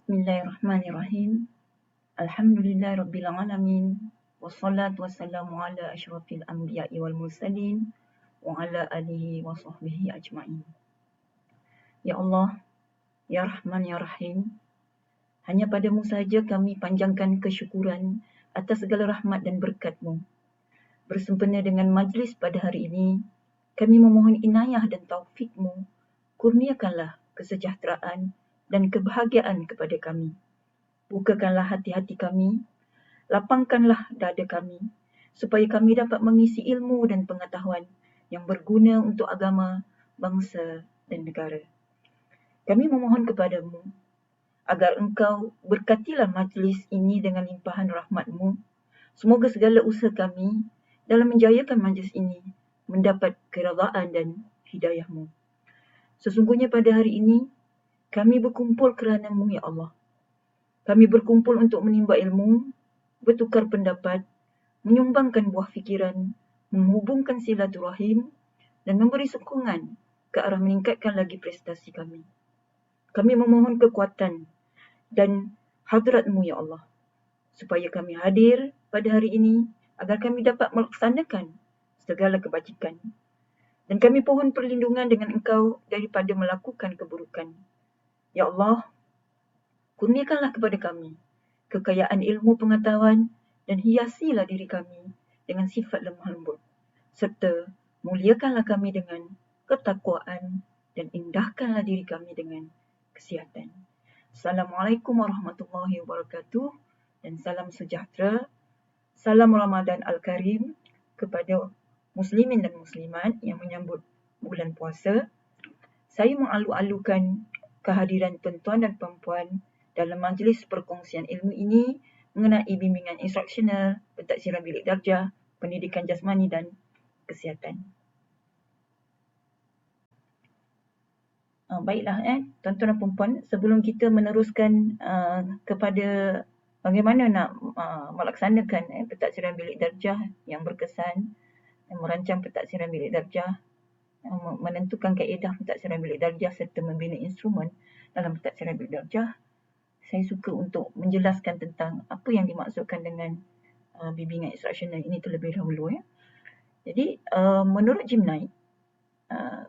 Bismillahirrahmanirrahim. Alhamdulillahirrabbilalamin. Wassalatu wassalamu ala asyrafil anbiya'i wal mursalin wa ala alihi wa sahbihi ajma'in. Ya Allah, Ya Rahman, Ya Rahim, hanya padamu sahaja kami panjangkan kesyukuran atas segala rahmat dan berkat-Mu. Bersempena dengan majlis pada hari ini, kami memohon inayah dan taufik-Mu. Kurniakanlah kesejahteraan dan kebahagiaan kepada kami. Bukakanlah hati-hati kami, lapangkanlah dada kami, supaya kami dapat mengisi ilmu dan pengetahuan yang berguna untuk agama, bangsa dan negara. Kami memohon kepadamu agar engkau berkatilah majlis ini dengan limpahan rahmat-Mu. Semoga segala usaha kami dalam menjayakan majlis ini mendapat keredaan dan hidayah-Mu. Sesungguhnya pada hari ini, kami berkumpul kerana-Mu, Ya Allah. Kami berkumpul untuk menimba ilmu, bertukar pendapat, menyumbangkan buah fikiran, menghubungkan silaturahim dan memberi sokongan ke arah meningkatkan lagi prestasi kami. Kami memohon kekuatan dan hadrat-Mu, Ya Allah, supaya kami hadir pada hari ini agar kami dapat melaksanakan segala kebajikan. Dan kami pohon perlindungan dengan Engkau daripada melakukan keburukan. Ya Allah, kurniakanlah kepada kami kekayaan ilmu pengetahuan dan hiasilah diri kami dengan sifat lemah lembut. Serta muliakanlah kami dengan ketakwaan dan indahkanlah diri kami dengan kesihatan. Assalamualaikum warahmatullahi wabarakatuh dan salam sejahtera. Salam Ramadan Al-Karim kepada muslimin dan muslimat yang menyambut bulan puasa. Saya mengalu-alukan kehadiran tuan-tuan dan puan-puan dalam majlis perkongsian ilmu ini mengenai bimbingan instruksional, pentadsiran bilik darjah, pendidikan jasmani dan kesihatan. Baiklah tuan-tuan dan puan-puan, sebelum kita meneruskan kepada bagaimana nak melaksanakan pentadsiran bilik darjah yang berkesan, merancang pentadsiran bilik darjah, menentukan kaedah pentadsiran bilik darjah serta membina instrumen dalam pentadsiran bilik darjah, saya suka untuk menjelaskan tentang apa yang dimaksudkan dengan bimbingan instruksional ini terlebih dahulu. Jadi, menurut Jim Knight,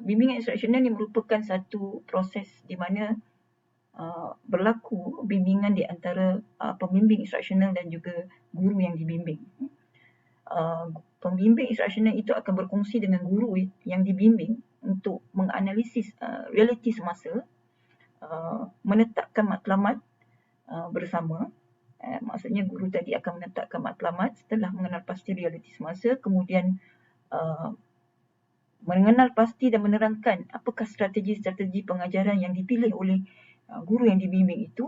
bimbingan instruksional ini merupakan satu proses di mana berlaku bimbingan di antara pembimbing instruksional dan juga guru yang dibimbing. Pembimbing instruksional itu akan berkongsi dengan guru yang dibimbing untuk menganalisis realiti semasa, menetapkan matlamat bersama. Maksudnya guru tadi akan menetapkan matlamat setelah mengenal pasti realiti semasa, kemudian mengenal pasti dan menerangkan apakah strategi-strategi pengajaran yang dipilih oleh guru yang dibimbing itu,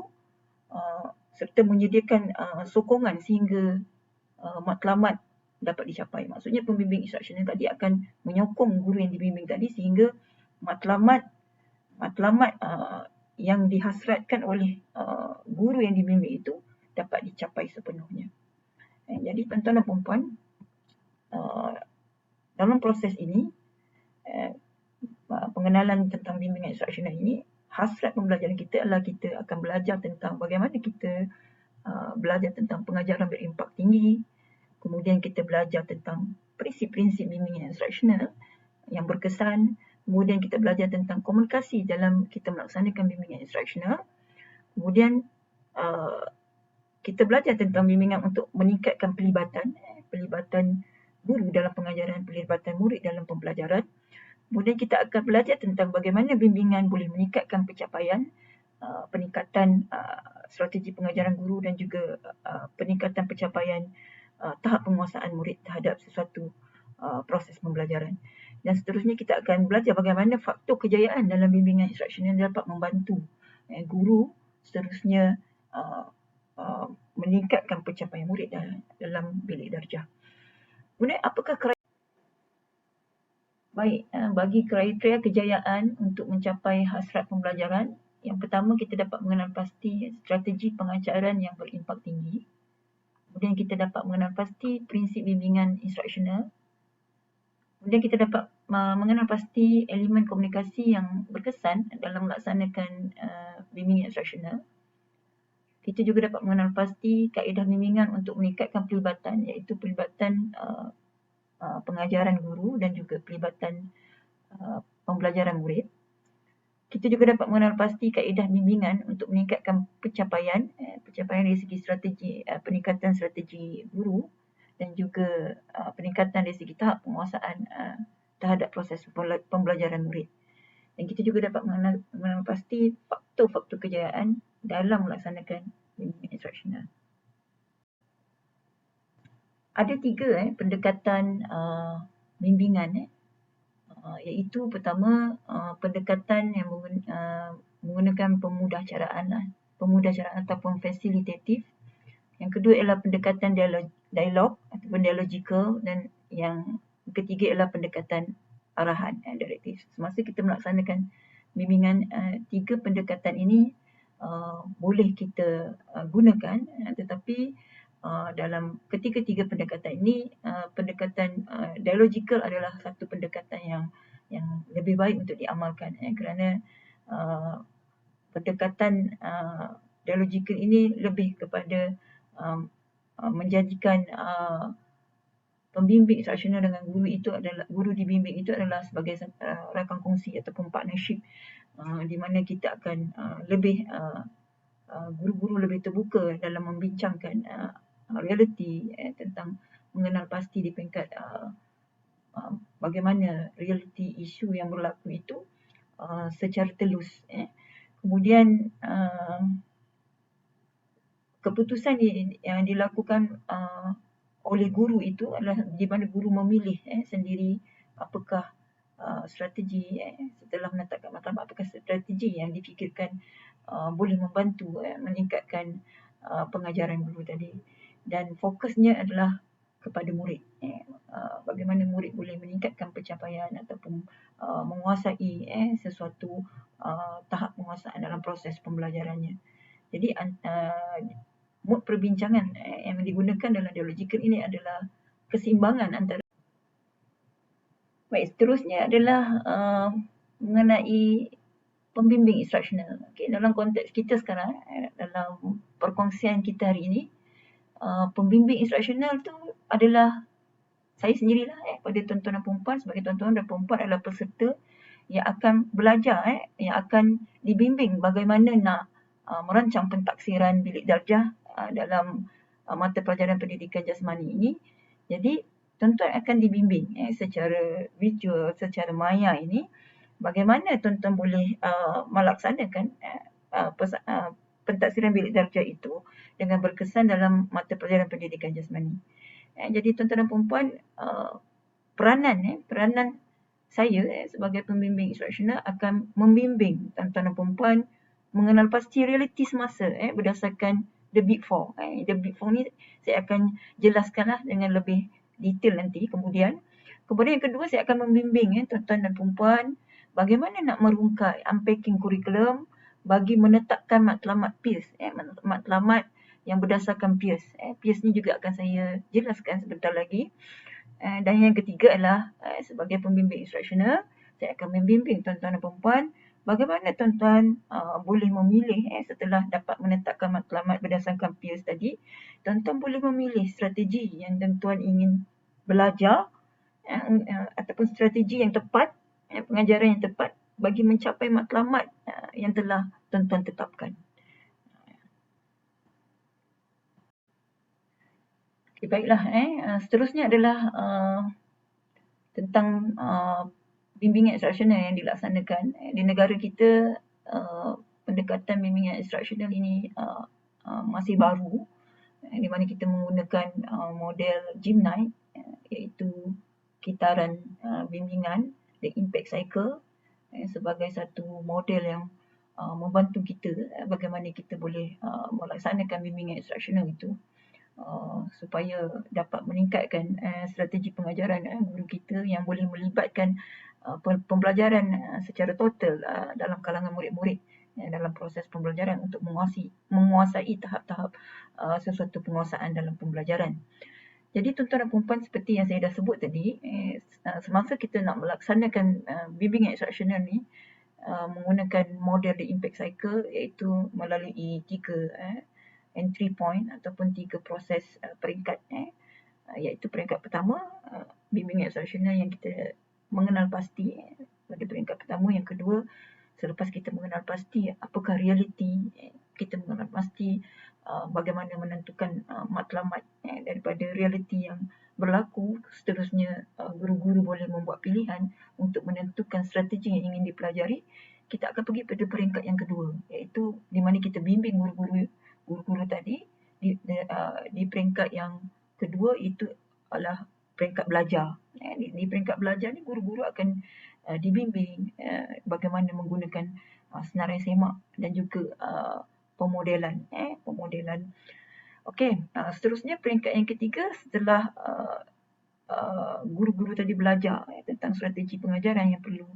serta menyediakan sokongan sehingga matlamat dapat dicapai. Maksudnya pembimbing instruksional tadi akan menyokong guru yang dibimbing tadi sehingga matlamat yang dihasratkan oleh guru yang dibimbing itu dapat dicapai sepenuhnya. Jadi tuan-tuan dan puan-puan, dalam proses ini, pengenalan tentang bimbingan instruksional ini, hasrat pembelajaran kita adalah kita akan belajar tentang bagaimana kita belajar tentang pengajaran berimpak tinggi. Kemudian kita belajar tentang prinsip-prinsip bimbingan instruksional yang berkesan. Kemudian kita belajar tentang komunikasi dalam kita melaksanakan bimbingan instruksional. Kemudian kita belajar tentang bimbingan untuk meningkatkan pelibatan guru dalam pengajaran, pelibatan murid dalam pembelajaran. Kemudian kita akan belajar tentang bagaimana bimbingan boleh meningkatkan pencapaian, peningkatan strategi pengajaran guru dan juga peningkatan pencapaian tahap penguasaan murid terhadap sesuatu proses pembelajaran. Dan seterusnya kita akan belajar bagaimana faktor kejayaan dalam bimbingan instruksional dapat membantu guru seterusnya meningkatkan pencapaian murid dalam bilik darjah. Kemudian apakah bagi kriteria kejayaan untuk mencapai hasrat pembelajaran? Yang pertama, kita dapat mengenal pasti strategi pengajaran yang berimpak tinggi. Kemudian kita dapat mengenal pasti prinsip bimbingan instruksional. Kemudian kita dapat mengenal pasti elemen komunikasi yang berkesan dalam melaksanakan bimbingan instruksional. Kita juga dapat mengenal pasti kaedah bimbingan untuk meningkatkan pelibatan, iaitu pelibatan pengajaran guru dan juga pelibatan pembelajaran murid. Kita juga dapat mengenal pasti kaedah bimbingan untuk meningkatkan pencapaian dari segi strategi, peningkatan strategi guru dan juga peningkatan dari segi tahap penguasaan terhadap proses pembelajaran murid. Dan kita juga dapat mengenal pasti faktor-faktor kejayaan dalam melaksanakan bimbingan instruksional. Ada 3 pendekatan bimbingan, iaitu pertama pendekatan yang menggunakan pemudahcaraan ataupun fasilitatif. Yang kedua ialah pendekatan dialog ataupun dialogical, dan yang ketiga ialah pendekatan arahan, directive. Semasa kita melaksanakan bimbingan, 3 pendekatan ini boleh kita gunakan, tetapi dalam ketiga-tiga pendekatan ini, pendekatan dialogical adalah satu pendekatan yang lebih baik untuk diamalkan, kerana pendekatan dialogical ini lebih kepada menjadikan pembimbing instruksional dengan guru dibimbing itu adalah sebagai rakan kongsi ataupun partnership, di mana kita akan guru-guru lebih terbuka dalam membincangkan realiti tentang mengenal pasti di peringkat bagaimana realiti isu yang berlaku itu secara telus. Kemudian keputusan yang dilakukan oleh guru itu adalah di mana guru memilih sendiri apakah strategi setelah menetapkan matlamat, apakah strategi yang difikirkan boleh membantu meningkatkan pengajaran guru tadi, dan fokusnya adalah kepada murid, bagaimana murid boleh meningkatkan pencapaian ataupun menguasai sesuatu tahap penguasaan dalam proses pembelajarannya. Jadi mod perbincangan yang digunakan dalam dialogical ini adalah keseimbangan antara. Baik, seterusnya adalah mengenai pembimbing instruksional. Dalam konteks kita sekarang, dalam perkongsian kita hari ini, pembimbing instruksional tu adalah saya sendirilah pada tuan-tuan dan puan-puan. Sebagai tuan-tuan dan puan-puan adalah peserta yang akan belajar, yang akan dibimbing bagaimana nak merancang pentaksiran bilik darjah dalam mata pelajaran pendidikan jasmani ini. Jadi tuan-tuan akan dibimbing secara visual, secara maya ini, bagaimana tuan-tuan boleh melaksanakan pentaksiran bilik darjah itu dengan berkesan dalam mata pelajaran pendidikan jasmani. Jadi tuan-tuan dan puan-puan, peranan saya sebagai pembimbing instruksional akan membimbing tuan-tuan dan puan-puan mengenal pasti realiti semasa berdasarkan The Big Four. The Big Four ni saya akan jelaskanlah dengan lebih detail nanti kemudian. Kemudian yang kedua, saya akan membimbing tuan-tuan dan puan-puan bagaimana nak merungkai unpacking kurikulum bagi menetapkan matlamat PIRS, matlamat yang berdasarkan PIRS. PIRS ni juga akan saya jelaskan sebentar lagi. Dan yang ketiga adalah sebagai pembimbing instruksional, saya akan membimbing tuan-tuan dan puan-puan bagaimana tuan-tuan boleh memilih setelah dapat menetapkan matlamat berdasarkan PIRS tadi, tuan-tuan boleh memilih strategi yang tuan-tuan ingin belajar ataupun strategi yang tepat, pengajaran yang tepat bagi mencapai matlamat yang telah tuan-tuan tetapkan. Okay, baiklah, seterusnya adalah tentang bimbingan instruksional yang dilaksanakan di negara kita. Pendekatan bimbingan instruksional ini masih baru, di mana kita menggunakan model Gymnite, iaitu kitaran bimbingan, the impact cycle, sebagai satu model yang membantu kita bagaimana kita boleh melaksanakan bimbingan instruksional itu supaya dapat meningkatkan strategi pengajaran guru kita yang boleh melibatkan pembelajaran secara total dalam kalangan murid-murid dalam proses pembelajaran untuk menguasai tahap-tahap sesuatu penguasaan dalam pembelajaran. Jadi tuan-tuan dan puan-puan, seperti yang saya dah sebut tadi, semasa kita nak melaksanakan bimbingan instruksional ni menggunakan model the impact cycle, iaitu melalui 3 entry point ataupun 3 proses peringkat, iaitu peringkat pertama, bimbingan instruksional yang kita mengenal pasti pada peringkat pertama. Yang kedua, selepas kita mengenal pasti apakah realiti, kita mengenal pasti bagaimana menentukan matlamat daripada realiti yang berlaku. Seterusnya, guru-guru boleh membuat pilihan untuk menentukan strategi yang ingin dipelajari. Kita akan pergi pada peringkat yang kedua, iaitu di mana kita bimbing guru-guru tadi di peringkat yang kedua. Itu adalah peringkat belajar. Di peringkat belajar ni guru-guru akan dibimbing bagaimana menggunakan senarai semak dan juga pemodelan. Okey, seterusnya peringkat yang ketiga, setelah guru-guru tadi belajar tentang strategi pengajaran yang perlu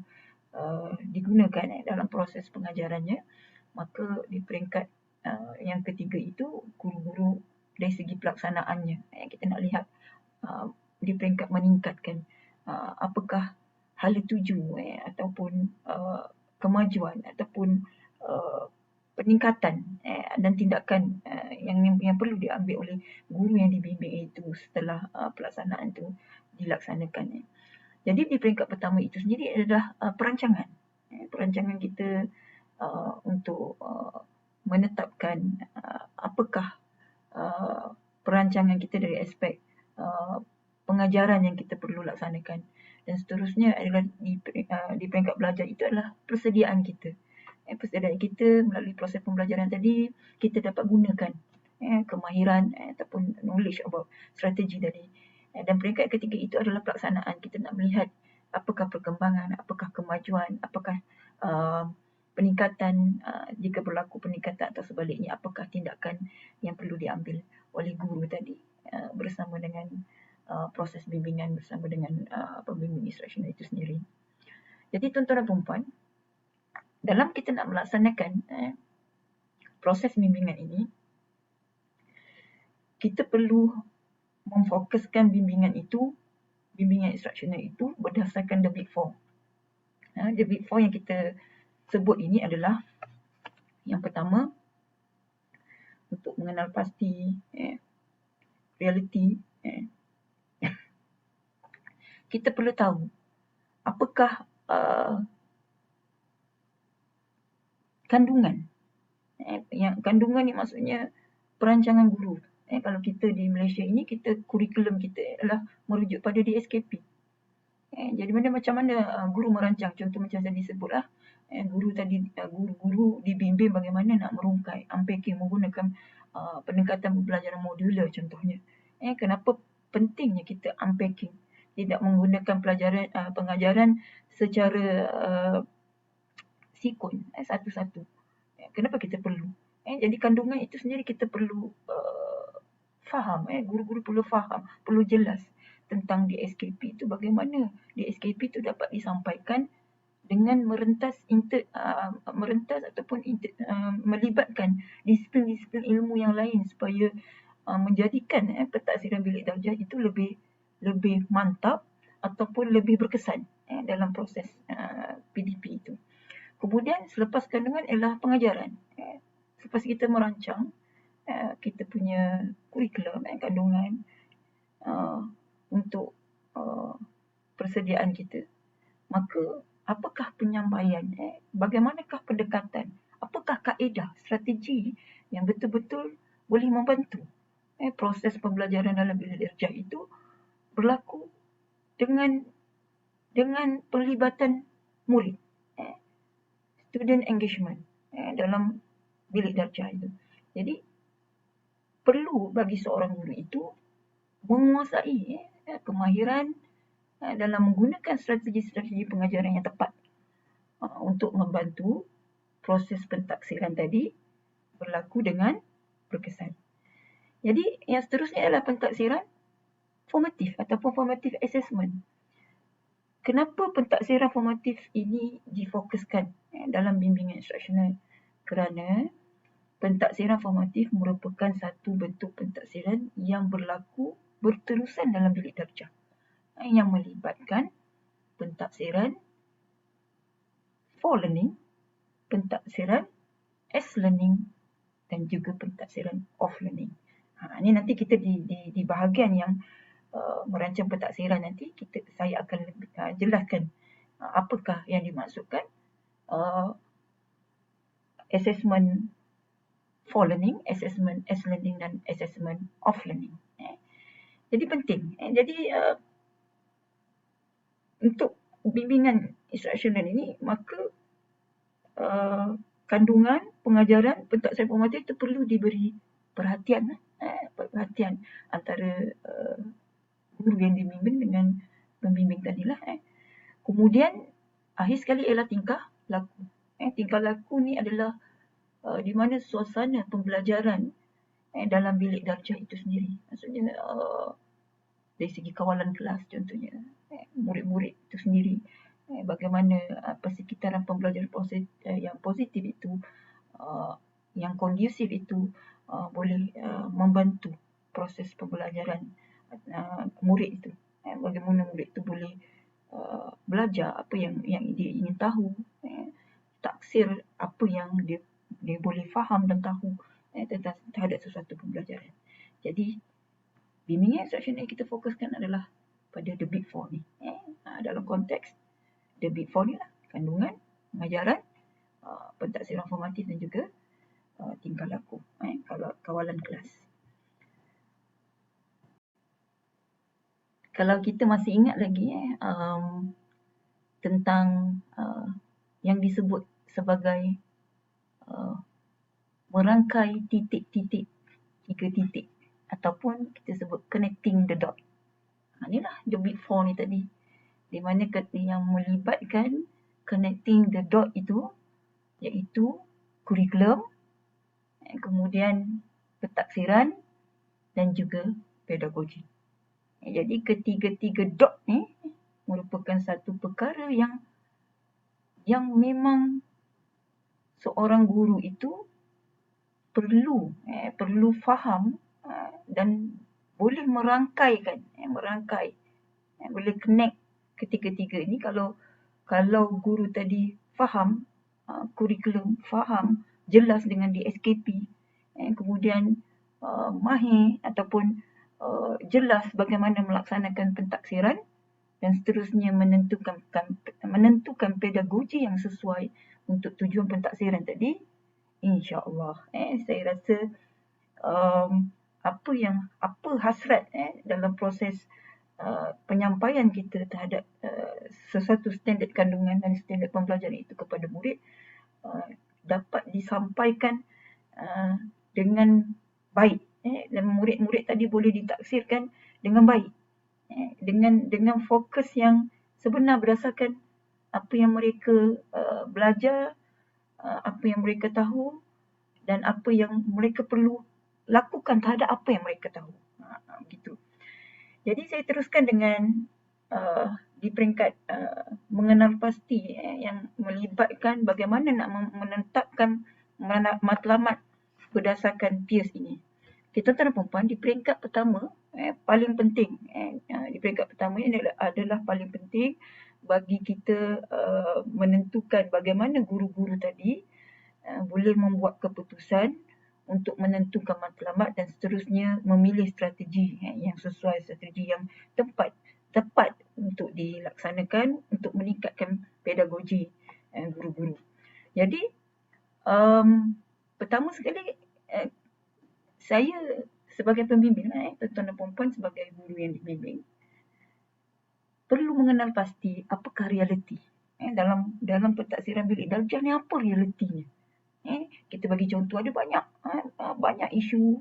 digunakan dalam proses pengajarannya, maka di peringkat yang ketiga itu guru-guru dari segi pelaksanaannya, kita nak lihat di peringkat meningkatkan apakah hala tuju ataupun kemajuan ataupun peningkatan dan tindakan yang perlu diambil oleh guru yang dibimbing itu setelah pelaksanaan itu dilaksanakan. Jadi di peringkat pertama itu sendiri adalah perancangan. Perancangan kita untuk menetapkan apakah perancangan kita dari aspek pengajaran yang kita perlu laksanakan. Dan seterusnya adalah di peringkat belajar itu adalah persediaan kita. Persediaan kita melalui proses pembelajaran tadi, kita dapat gunakan kemahiran ataupun knowledge about strategi tadi. Dan peringkat ketiga itu adalah pelaksanaan. Kita nak melihat apakah perkembangan, apakah kemajuan, apakah peningkatan, jika berlaku peningkatan atau sebaliknya, apakah tindakan yang perlu diambil oleh guru tadi bersama dengan proses bimbingan bersama dengan pembimbing instruksional itu sendiri. Jadi tuan-tuan dan puan-puan, dalam kita nak melaksanakan proses bimbingan ini, kita perlu memfokuskan bimbingan instruksional itu berdasarkan the Big Four. The Big Four yang kita sebut ini adalah, yang pertama, untuk mengenal pasti realiti. Kita perlu tahu apakah kandungan. Yang kandungan ni maksudnya perancangan guru. Kalau kita di Malaysia ini, kurikulum kita adalah merujuk pada DSKP. Jadi macam mana guru merancang? Contoh macam saya disebutlah, guru dibimbing bagaimana nak merungkai, unpacking menggunakan pendekatan pembelajaran modular contohnya. Kenapa pentingnya kita unpacking? Tidak menggunakan pengajaran secara sikon satu-satu. Kenapa kita perlu? Jadi kandungan itu sendiri kita perlu faham. Guru-guru perlu faham, perlu jelas tentang DSKP itu, bagaimana DSKP itu dapat disampaikan dengan merentas ataupun melibatkan disiplin-disiplin ilmu yang lain supaya menjadikan pentaksiran bilik darjah itu lebih mantap ataupun lebih berkesan dalam proses PDP itu. Kemudian selepas kandungan ialah pengajaran. Selepas kita merancang kita punya kurikulum kandungan untuk persediaan kita, maka apakah penyampaian, bagaimanakah pendekatan, apakah kaedah, strategi yang betul-betul boleh membantu proses pembelajaran dalam bilik darjah itu berlaku dengan pelibatan murid, student engagement dalam bilik darjah itu. Jadi perlu bagi seorang guru itu menguasai kemahiran dalam menggunakan strategi-strategi pengajaran yang tepat untuk membantu proses pentaksiran tadi berlaku dengan berkesan. Jadi yang seterusnya adalah pentaksiran formatif ataupun formative assessment. Kenapa pentaksiran formatif ini difokuskan dalam bimbingan instruksional? Kerana pentaksiran formatif merupakan satu bentuk pentaksiran yang berlaku berterusan dalam bilik darjah, yang melibatkan pentaksiran for learning, pentaksiran as learning dan juga pentaksiran off-learning. Ini nanti kita di bahagian yang merancang pentaksiran nanti saya akan jelaskan apakah yang dimaksudkan assessment for learning, assessment as learning dan assessment of learning. Jadi penting. Jadi untuk bimbingan instructional ini, maka kandungan pengajaran pentaksiran formatif itu perlu diberi perhatian antara guru yang dibimbing dengan pembimbing tadilah. Kemudian akhir sekali ialah tingkah laku. Tingkah laku ni adalah di mana suasana pembelajaran dalam bilik darjah itu sendiri. Maksudnya dari segi kawalan kelas contohnya, murid-murid itu sendiri, bagaimana persekitaran pembelajaran yang positif itu, yang kondusif itu boleh membantu proses pembelajaran murid itu. Bagaimana murid itu boleh belajar apa yang dia ingin tahu, taksir apa yang dia boleh faham dan tahu terhadap sesuatu pembelajaran. Jadi bimbingan instructional yang kita fokuskan adalah pada the big four ni. Dalam konteks the big four ni lah, kandungan, pengajaran, pentaksiran formatif dan juga tingkah laku, kawalan kelas. Kalau kita masih ingat lagi tentang yang disebut sebagai merangkai titik-titik, 3 titik, ataupun kita sebut connecting the dot. Inilah the big four ni tadi, di mana yang melibatkan connecting the dot itu iaitu kurikulum, kemudian pentaksiran dan juga pedagogi. Jadi ketiga-tiga dot ni merupakan satu perkara yang memang seorang guru itu perlu faham dan boleh merangkai, boleh connect ketiga-tiga ini. Kalau guru tadi faham kurikulum, faham jelas dengan DSKP, kemudian mahir ataupun jelas bagaimana melaksanakan pentaksiran dan seterusnya menentukan pedagogi yang sesuai untuk tujuan pentaksiran tadi, insya-Allah saya rasa apa hasrat dalam proses penyampaian kita terhadap sesuatu standard kandungan dan standard pembelajaran itu kepada murid dapat disampaikan dengan baik, dan murid-murid tadi boleh ditaksirkan dengan baik, dengan fokus yang sebenar berdasarkan apa yang mereka belajar, apa yang mereka tahu dan apa yang mereka perlu lakukan terhadap apa yang mereka tahu. Begitu. Jadi saya teruskan dengan di peringkat mengenal pasti yang melibatkan bagaimana nak menetapkan matlamat berdasarkan PIRS ini. Kita tuan perempuan di peringkat pertama paling penting, di peringkat pertama ini adalah paling penting bagi kita menentukan bagaimana guru-guru tadi boleh membuat keputusan untuk menentukan matlamat dan seterusnya memilih strategi yang sesuai, strategi yang tepat untuk dilaksanakan untuk meningkatkan pedagogi guru-guru. Jadi pertama sekali saya sebagai pembimbing, tuan-tuan dan puan-puan sebagai guru yang dibimbing, perlu mengenal pasti apakah realiti dalam pentaksiran bilik darjah ni, apa realitinya. Kita bagi contoh, ada banyak isu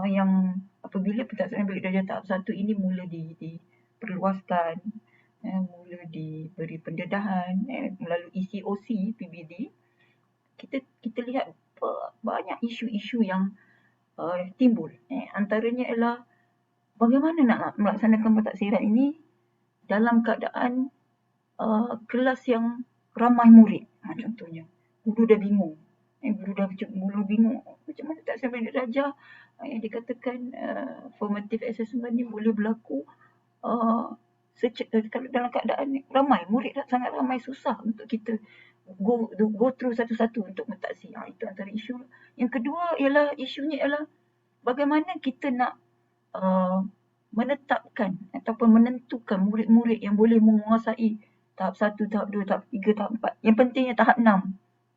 yang apabila pentaksiran bilik darjah tahap 1 ini mula diperluaskan, mula diberi pendedahan melalui COC PBD, kita lihat banyak isu-isu yang timbul. Antaranya ialah bagaimana nak melaksanakan pentaksiran ini dalam keadaan kelas yang ramai murid. Contohnya, guru dah bingung. Guru dah mula bingung macam mana tak sampai nak darjah yang dikatakan formative assessment ni boleh berlaku kalau dalam keadaan ramai murid, sangat ramai, susah untuk kita go through satu-satu untuk mentaksi. Itu antara isu. Yang kedua ialah isunya ialah bagaimana kita nak menetapkan ataupun menentukan murid-murid yang boleh menguasai tahap 1, tahap 2, tahap 3, tahap 4. Yang pentingnya tahap 6.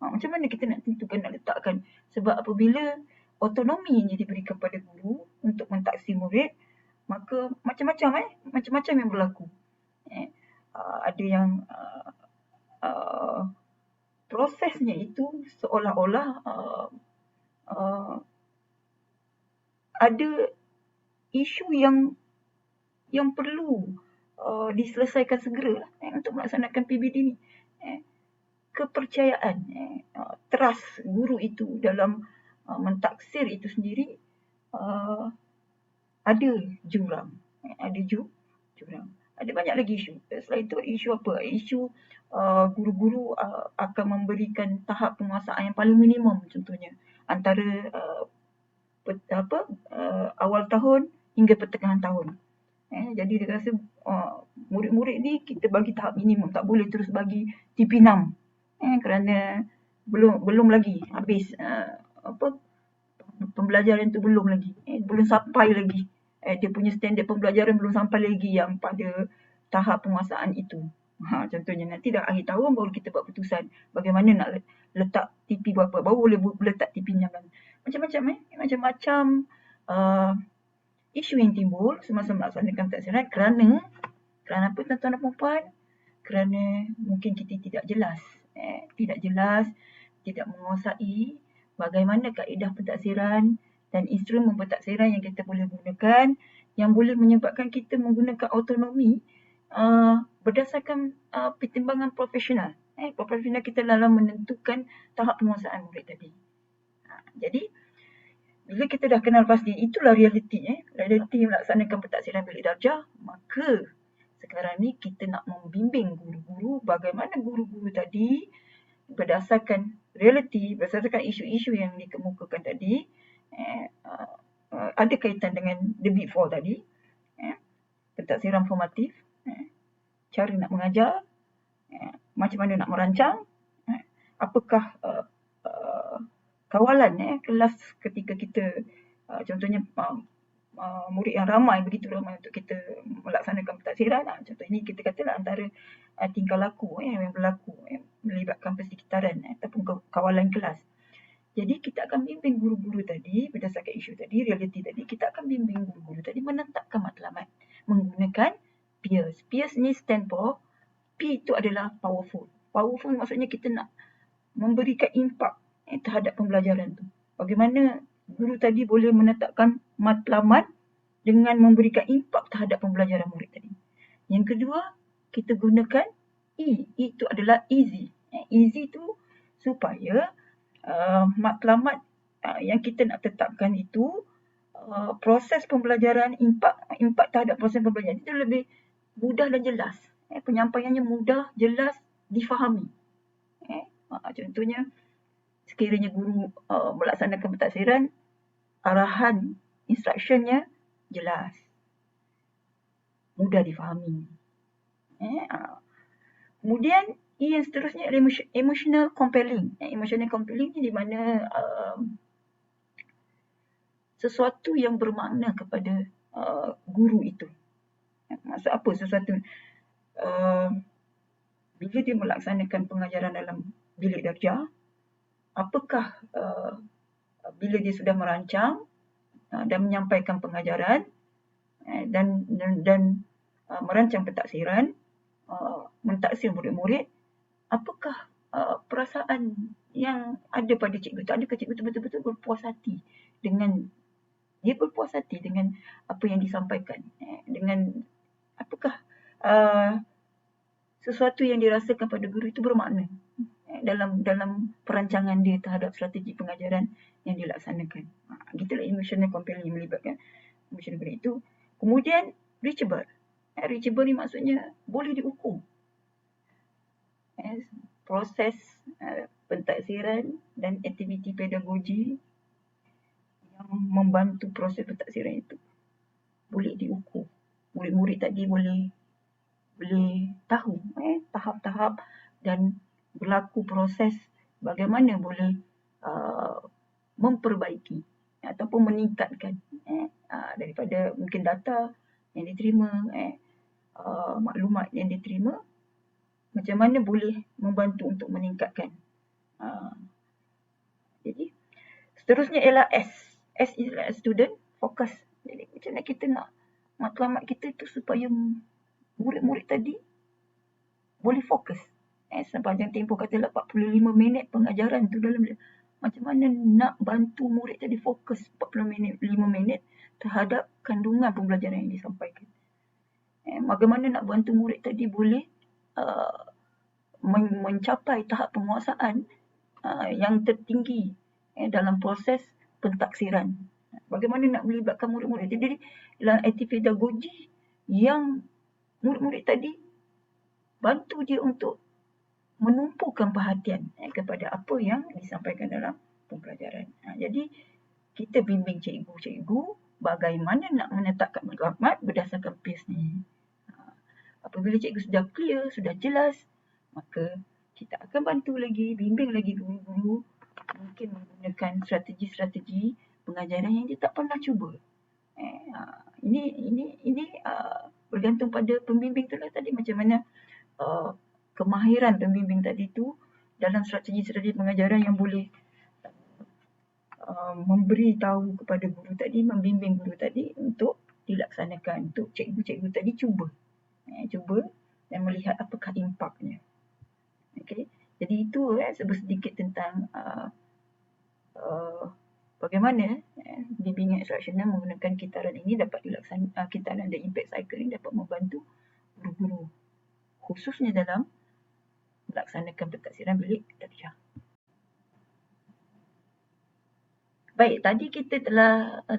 Macam mana kita nak tentukan, nak letakkan? Sebab apabila autonomi ini diberikan kepada guru untuk mentaksi murid, maka macam-macam yang berlaku. Ada yang prosesnya itu seolah-olah ada isu yang perlu diselesaikan segera untuk melaksanakan PBD ni. Kepercayaan, trust guru itu dalam mentaksir itu sendiri ada jurang. Ada banyak lagi isu. Selain itu isu apa? Isu guru-guru akan memberikan tahap penguasaan yang paling minimum, contohnya antara awal tahun hingga pertengahan tahun. Jadi dia rasa murid-murid ni kita bagi tahap minimum, tak boleh terus bagi TP6 kerana belum lagi habis pembelajaran tu belum lagi, belum sampai lagi, dia punya standard pembelajaran belum sampai lagi yang pada tahap penguasaan itu. Contohnya nanti dah akhir tahun baru kita buat putusan bagaimana nak letak TP berapa, baru boleh letak TP-nya. Macam-macam isu yang timbul semasa melaksanakan pentaksiran kerana apa, tuan-tuan dan puan-puan? Kerana mungkin kita tidak jelas, tidak menguasai bagaimana kaedah pentaksiran dan instrumen pentaksiran yang kita boleh gunakan yang boleh menyebabkan kita menggunakan autonomi berdasarkan pertimbangan profesional. Profesional kita dalam menentukan tahap penguasaan murid tadi. Jadi bila kita dah kenal pasti itulah realiti, realiti melaksanakan pentaksiran bilik darjah, maka sekarang ni kita nak membimbing guru-guru bagaimana guru-guru tadi berdasarkan realiti, berdasarkan isu-isu yang dikemukakan tadi, ada kaitan dengan the big four tadi, pentaksiran formatif, cara nak mengajar, macam mana nak merancang, apakah kawalan kelas ketika kita contohnya murid yang ramai, begitu ramai untuk kita melaksanakan pentaksiran. Contoh ini kita katalah antara tingkah laku yang berlaku melibatkan persekitaran ataupun kawalan kelas. Jadi kita akan bimbing guru-guru tadi berdasarkan isu tadi, realiti tadi, kita akan bimbing guru-guru tadi menetapkan matlamat menggunakan peers. Peers ni stand for, P itu adalah powerful. Powerful maksudnya kita nak memberikan impak terhadap pembelajaran tu. Bagaimana guru tadi boleh menetapkan matlamat dengan memberikan impak terhadap pembelajaran murid tadi. Yang kedua, kita gunakan E. E itu adalah easy. Easy tu supaya matlamat yang kita nak tetapkan itu proses pembelajaran, impak terhadap proses pembelajaran itu lebih mudah dan jelas. Penyampaiannya mudah, jelas, difahami. Contohnya, sekiranya guru melaksanakan pentaksiran, arahan instructionnya jelas, mudah difahami. Kemudian yang seterusnya emotional compelling. Emotional compelling ni di mana sesuatu yang bermakna kepada guru itu. Maksud apa sesuatu? Bila dia melaksanakan pengajaran dalam bilik darjah, apakah bila dia sudah merancang dan menyampaikan pengajaran dan merancang pentaksiran, mentaksir murid-murid, apakah perasaan yang ada pada cikgu itu? Adakah cikgu itu betul-betul berpuas hati dengan apa yang disampaikan? Dengan apakah sesuatu yang dirasakan pada guru itu bermakna dalam perancangan dia terhadap strategi pengajaran yang dilaksanakan. Gitulah emotional compelling yang melibatkan emotional compelling itu. Kemudian reachable. Reachable ni maksudnya boleh diukur. Proses pentaksiran dan aktiviti pedagogi yang membantu proses pentaksiran itu boleh diukur. Murid-murid tadi boleh tahu tahap-tahap dan berlaku proses bagaimana boleh memperbaiki ataupun meningkatkan daripada mungkin data yang diterima, maklumat yang diterima, macam mana boleh membantu untuk meningkatkan. Jadi seterusnya ialah S. S ialah student focus. Jadi macam mana kita nak matlamat kita tu supaya murid-murid tadi boleh fokus. Sepanjang tempoh katalah 45 minit pengajaran tu dalam macam mana nak bantu murid tadi fokus 45 minit terhadap kandungan pembelajaran yang disampaikan. Bagaimana nak bantu murid tadi boleh mencapai tahap penguasaan yang tertinggi dalam proses pentaksiran. Bagaimana nak melibatkan murid-murid. Jadi dalam aktiviti pedagogi yang murid-murid tadi bantu dia untuk menumpukan perhatian kepada apa yang disampaikan dalam pembelajaran. Jadi kita bimbing cikgu-cikgu bagaimana nak menetapkan maklumat berdasarkan PACE ni. Apabila cikgu sudah clear, sudah jelas, maka kita akan bantu lagi, bimbing lagi guru-guru mungkin menggunakan strategi-strategi pengajaran yang dia tak pernah cuba. Ini bergantung pada pembimbing tu lah tadi, macam mana kemahiran pembimbing tadi tu dalam strategi-strategi pengajaran yang boleh memberi tahu kepada guru tadi, membimbing guru tadi untuk dilaksanakan, untuk cikgu-cikgu tadi cuba dan melihat apakah impaknya. Okay. Jadi itu sedikit tentang bagaimana bimbingan instruksional menggunakan kitaran ini dapat dilaksanakan, kitaran dan impact cycle ini dapat membantu guru-guru khususnya dalam melaksanakan pentaksiran bilik darjah. Baik, tadi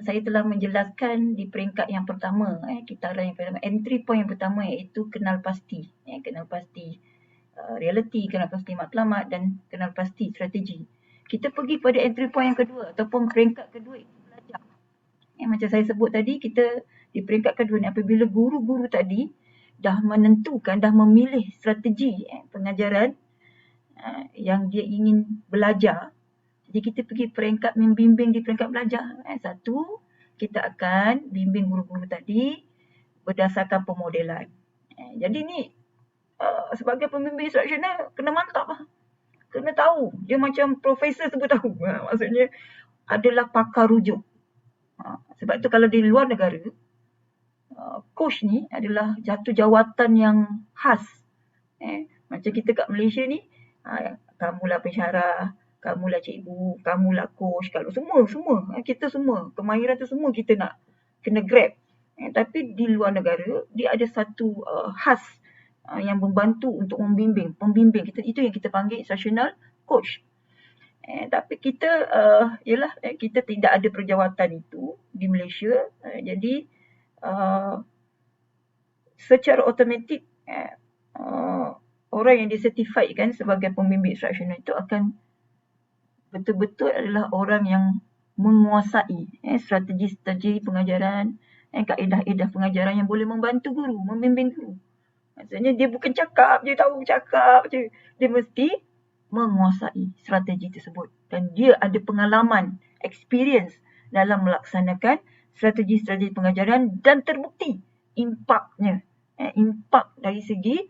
saya telah menjelaskan di peringkat yang pertama, kitaran yang pertama, entry point yang pertama iaitu kenal pasti, realiti, kenal pasti matlamat dan kenal pasti strategi. Kita pergi pada entry point yang kedua ataupun peringkat kedua itu belajar. Macam saya sebut tadi, kita di peringkat kedua ni apabila guru-guru tadi dah menentukan, dah memilih strategi pengajaran yang dia ingin belajar. Jadi kita pergi peringkat membimbing di peringkat belajar. Satu, kita akan bimbing guru-guru tadi berdasarkan pemodelan. Jadi ni sebagai pembimbing instruksional kena mantap lah. Kena tahu. Dia macam profesor sebut tahu. Maksudnya adalah pakar rujuk. Sebab tu kalau di luar negara, coach ni adalah jatuh jawatan yang khas. Macam kita kat Malaysia ni, kamulah pensyarah, kamulah cikgu, kamulah coach, kalau semua, kita semua, kemahiran tu semua kita nak kena grab. Tapi di luar negara, dia ada satu khas yang membantu untuk pembimbing kita, itu yang kita panggil instructional coach. Tapi kita kita tidak ada perjawatan itu di Malaysia. Jadi secara automatik orang yang disertifiedkan sebagai pembimbing instruksional itu akan betul-betul adalah orang yang menguasai strategi-strategi pengajaran, kaedah-kaedah pengajaran yang boleh membantu guru, membimbing guru. Maksudnya dia bukan cakap je, tahu cakap je. Dia mesti menguasai strategi tersebut. Dan dia ada pengalaman, experience dalam melaksanakan strategi-strategi pengajaran dan terbukti impaknya. Impak dari segi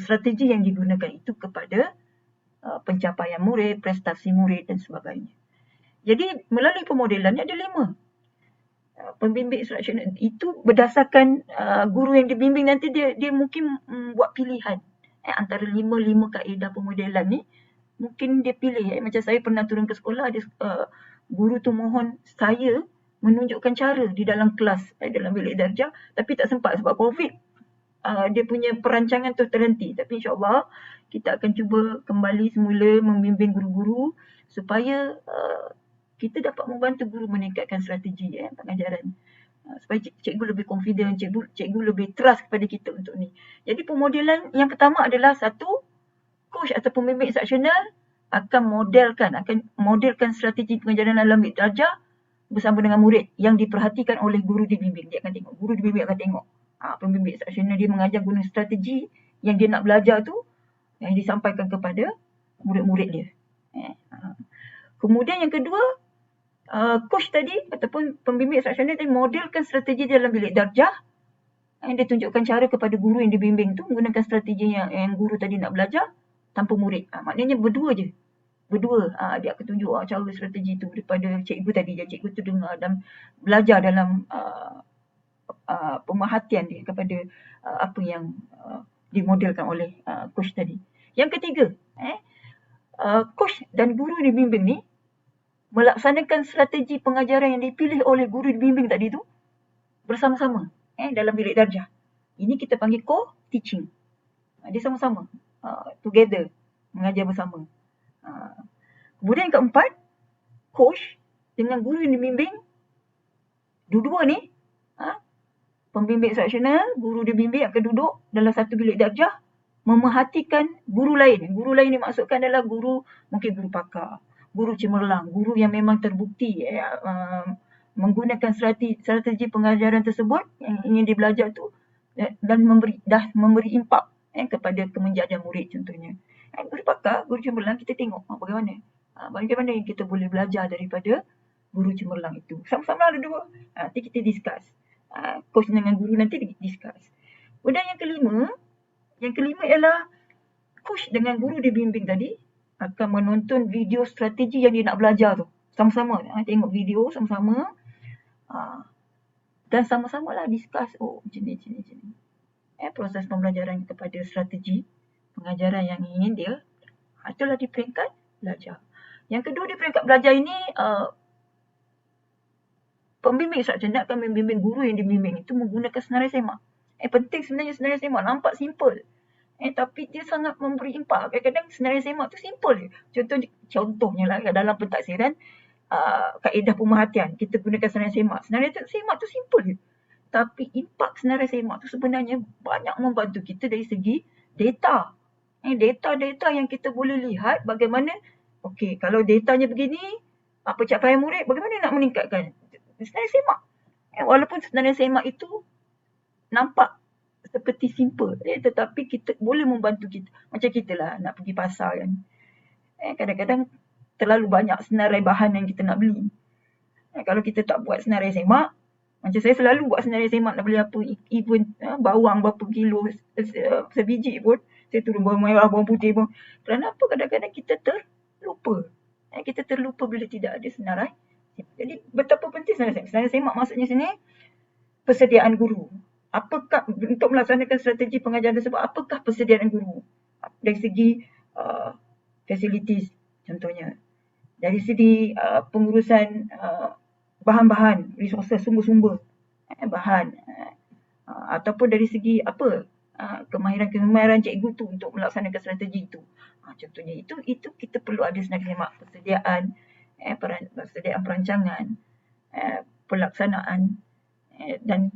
strategi yang digunakan itu kepada pencapaian murid, prestasi murid dan sebagainya. Jadi melalui pemodelannya ada 5. Pembimbing instruksional itu berdasarkan guru yang dibimbing nanti dia mungkin buat pilihan antara 5 kaedah pemodelan ni. Mungkin dia pilih, macam saya pernah turun ke sekolah, ada guru tu mohon saya menunjukkan cara di dalam kelas, dalam bilik darjah, tapi tak sempat sebab COVID. Dia punya perancangan tu terhenti. Tapi insyaAllah kita akan cuba kembali semula membimbing guru-guru supaya kita dapat membantu guru meningkatkan strategi pengajaran. Supaya cikgu lebih confident, cikgu lebih trust kepada kita untuk ni. Jadi pemodelan yang pertama adalah satu, coach atau pembimbing instruksional akan modelkan strategi pengajaran dalam bilik darjah bersama dengan murid yang diperhatikan oleh guru dibimbing. Dia akan tengok, guru dibimbing akan tengok. Pembimbing instruksional dia mengajar guna strategi yang dia nak belajar tu, yang disampaikan kepada murid-murid dia. Kemudian yang kedua, coach tadi ataupun pembimbing instruksional tadi modelkan strategi dalam bilik darjah. Dia tunjukkan cara kepada guru yang dibimbing tu menggunakan strategi yang guru tadi nak belajar tanpa murid. Maknanya berdua je. Dia akan tunjuk cara strategi tu daripada cikgu tadi. Cikgu tu dengar dan belajar dalam pemerhatian dia kepada apa yang dimodelkan oleh coach tadi. Yang ketiga, coach dan guru dibimbing ni melaksanakan strategi pengajaran yang dipilih oleh guru dibimbing tadi tu bersama-sama dalam bilik darjah. Ini kita panggil co-teaching. Dia sama-sama, together, mengajar bersama. Kemudian yang keempat, coach dengan guru yang dibimbing, dua-dua ni, pembimbing instruksional, guru dibimbing akan duduk dalam satu bilik darjah memerhatikan guru lain. Guru lain ni maksudkan adalah guru, mungkin guru pakar, guru cemerlang, guru yang memang terbukti menggunakan strategi pengajaran tersebut yang ingin dibelajar tu dan memberi impak kepada kemenjadian murid contohnya. Guru pakar, guru cemerlang, kita tengok bagaimana yang kita boleh belajar daripada guru cemerlang itu. Sama-sama ada dua. Nanti kita discuss. Coach dengan guru nanti discuss. Kemudian yang kelima ialah coach dengan guru dibimbing tadi akan menonton video strategi yang dia nak belajar tu. Sama-sama. Tengok video sama-sama. Dan sama-sama lah discuss. Macam ni. Proses pembelajaran kepada strategi pengajaran yang ingin dia. Itulah di peringkat belajar. Yang kedua di peringkat belajar ini, pembimbing instruksional akan membimbing guru yang dibimbing itu menggunakan senarai semak. Penting sebenarnya senarai semak. Nampak simple. Tapi dia sangat memberi impak. Kadang-kadang senarai semak tu simple je. Contohnya lah dalam pentadsiran, kaedah pemerhatian. Kita gunakan senarai semak. Senarai semak tu simple je. Tapi impak senarai semak tu sebenarnya banyak membantu kita dari segi data. Data yang kita boleh lihat bagaimana, kalau datanya begini, pencapaian murid, bagaimana nak meningkatkan? Senarai semak. Walaupun senarai semak itu nampak seperti simple, tetapi kita boleh membantu kita. Macam kita lah nak pergi pasar kan. Kadang-kadang terlalu banyak senarai bahan yang kita nak beli. Kalau kita tak buat senarai semak, macam saya selalu buat senarai semak nak beli apa, even bawang berapa kilo sebiji pun, saya turun bawang merah, bawang putih pun. Kerana apa? Kadang-kadang kita terlupa. Kita terlupa bila tidak ada senarai. Jadi betapa penting senarai semak. Senarai semak maksudnya sini, persediaan guru. Apakah untuk melaksanakan strategi pengajaran tersebut, apakah persediaan guru dari segi facilities contohnya, dari segi pengurusan bahan-bahan, resources, sumber-sumber bahan, ataupun dari segi kemahiran cikgu tu untuk melaksanakan strategi itu. Contohnya itu kita perlu ada senarai semak, persediaan perancangan, pelaksanaan dan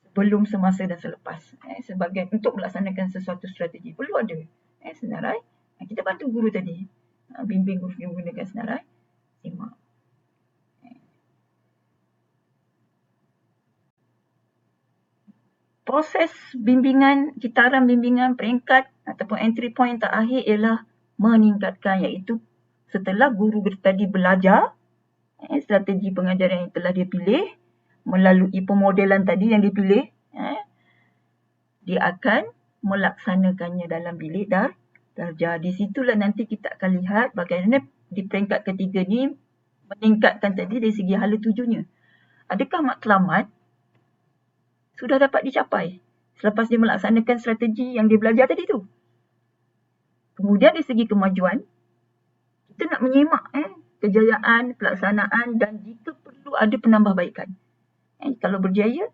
belum, semasa dan selepas. Sebagai untuk melaksanakan sesuatu strategi perlu ada senarai. Kita bantu guru tadi, bimbing guru yang menggunakan senarai semak. Proses bimbingan, kitaran bimbingan peringkat ataupun entry point terakhir ialah meningkatkan, iaitu setelah guru tadi belajar strategi pengajaran yang telah dia pilih melalui pemodelan tadi yang dipilih, dia akan melaksanakannya dalam bilik darjah. Di situlah nanti kita akan lihat bagaimana di peringkat ketiga ni meningkatkan tadi dari segi hala tujunya. Adakah matlamat sudah dapat dicapai selepas dia melaksanakan strategi yang dia belajar tadi tu? Kemudian dari segi kemajuan, kita nak menyimak kejayaan, pelaksanaan dan jika perlu ada penambahbaikan. Kalau berjaya,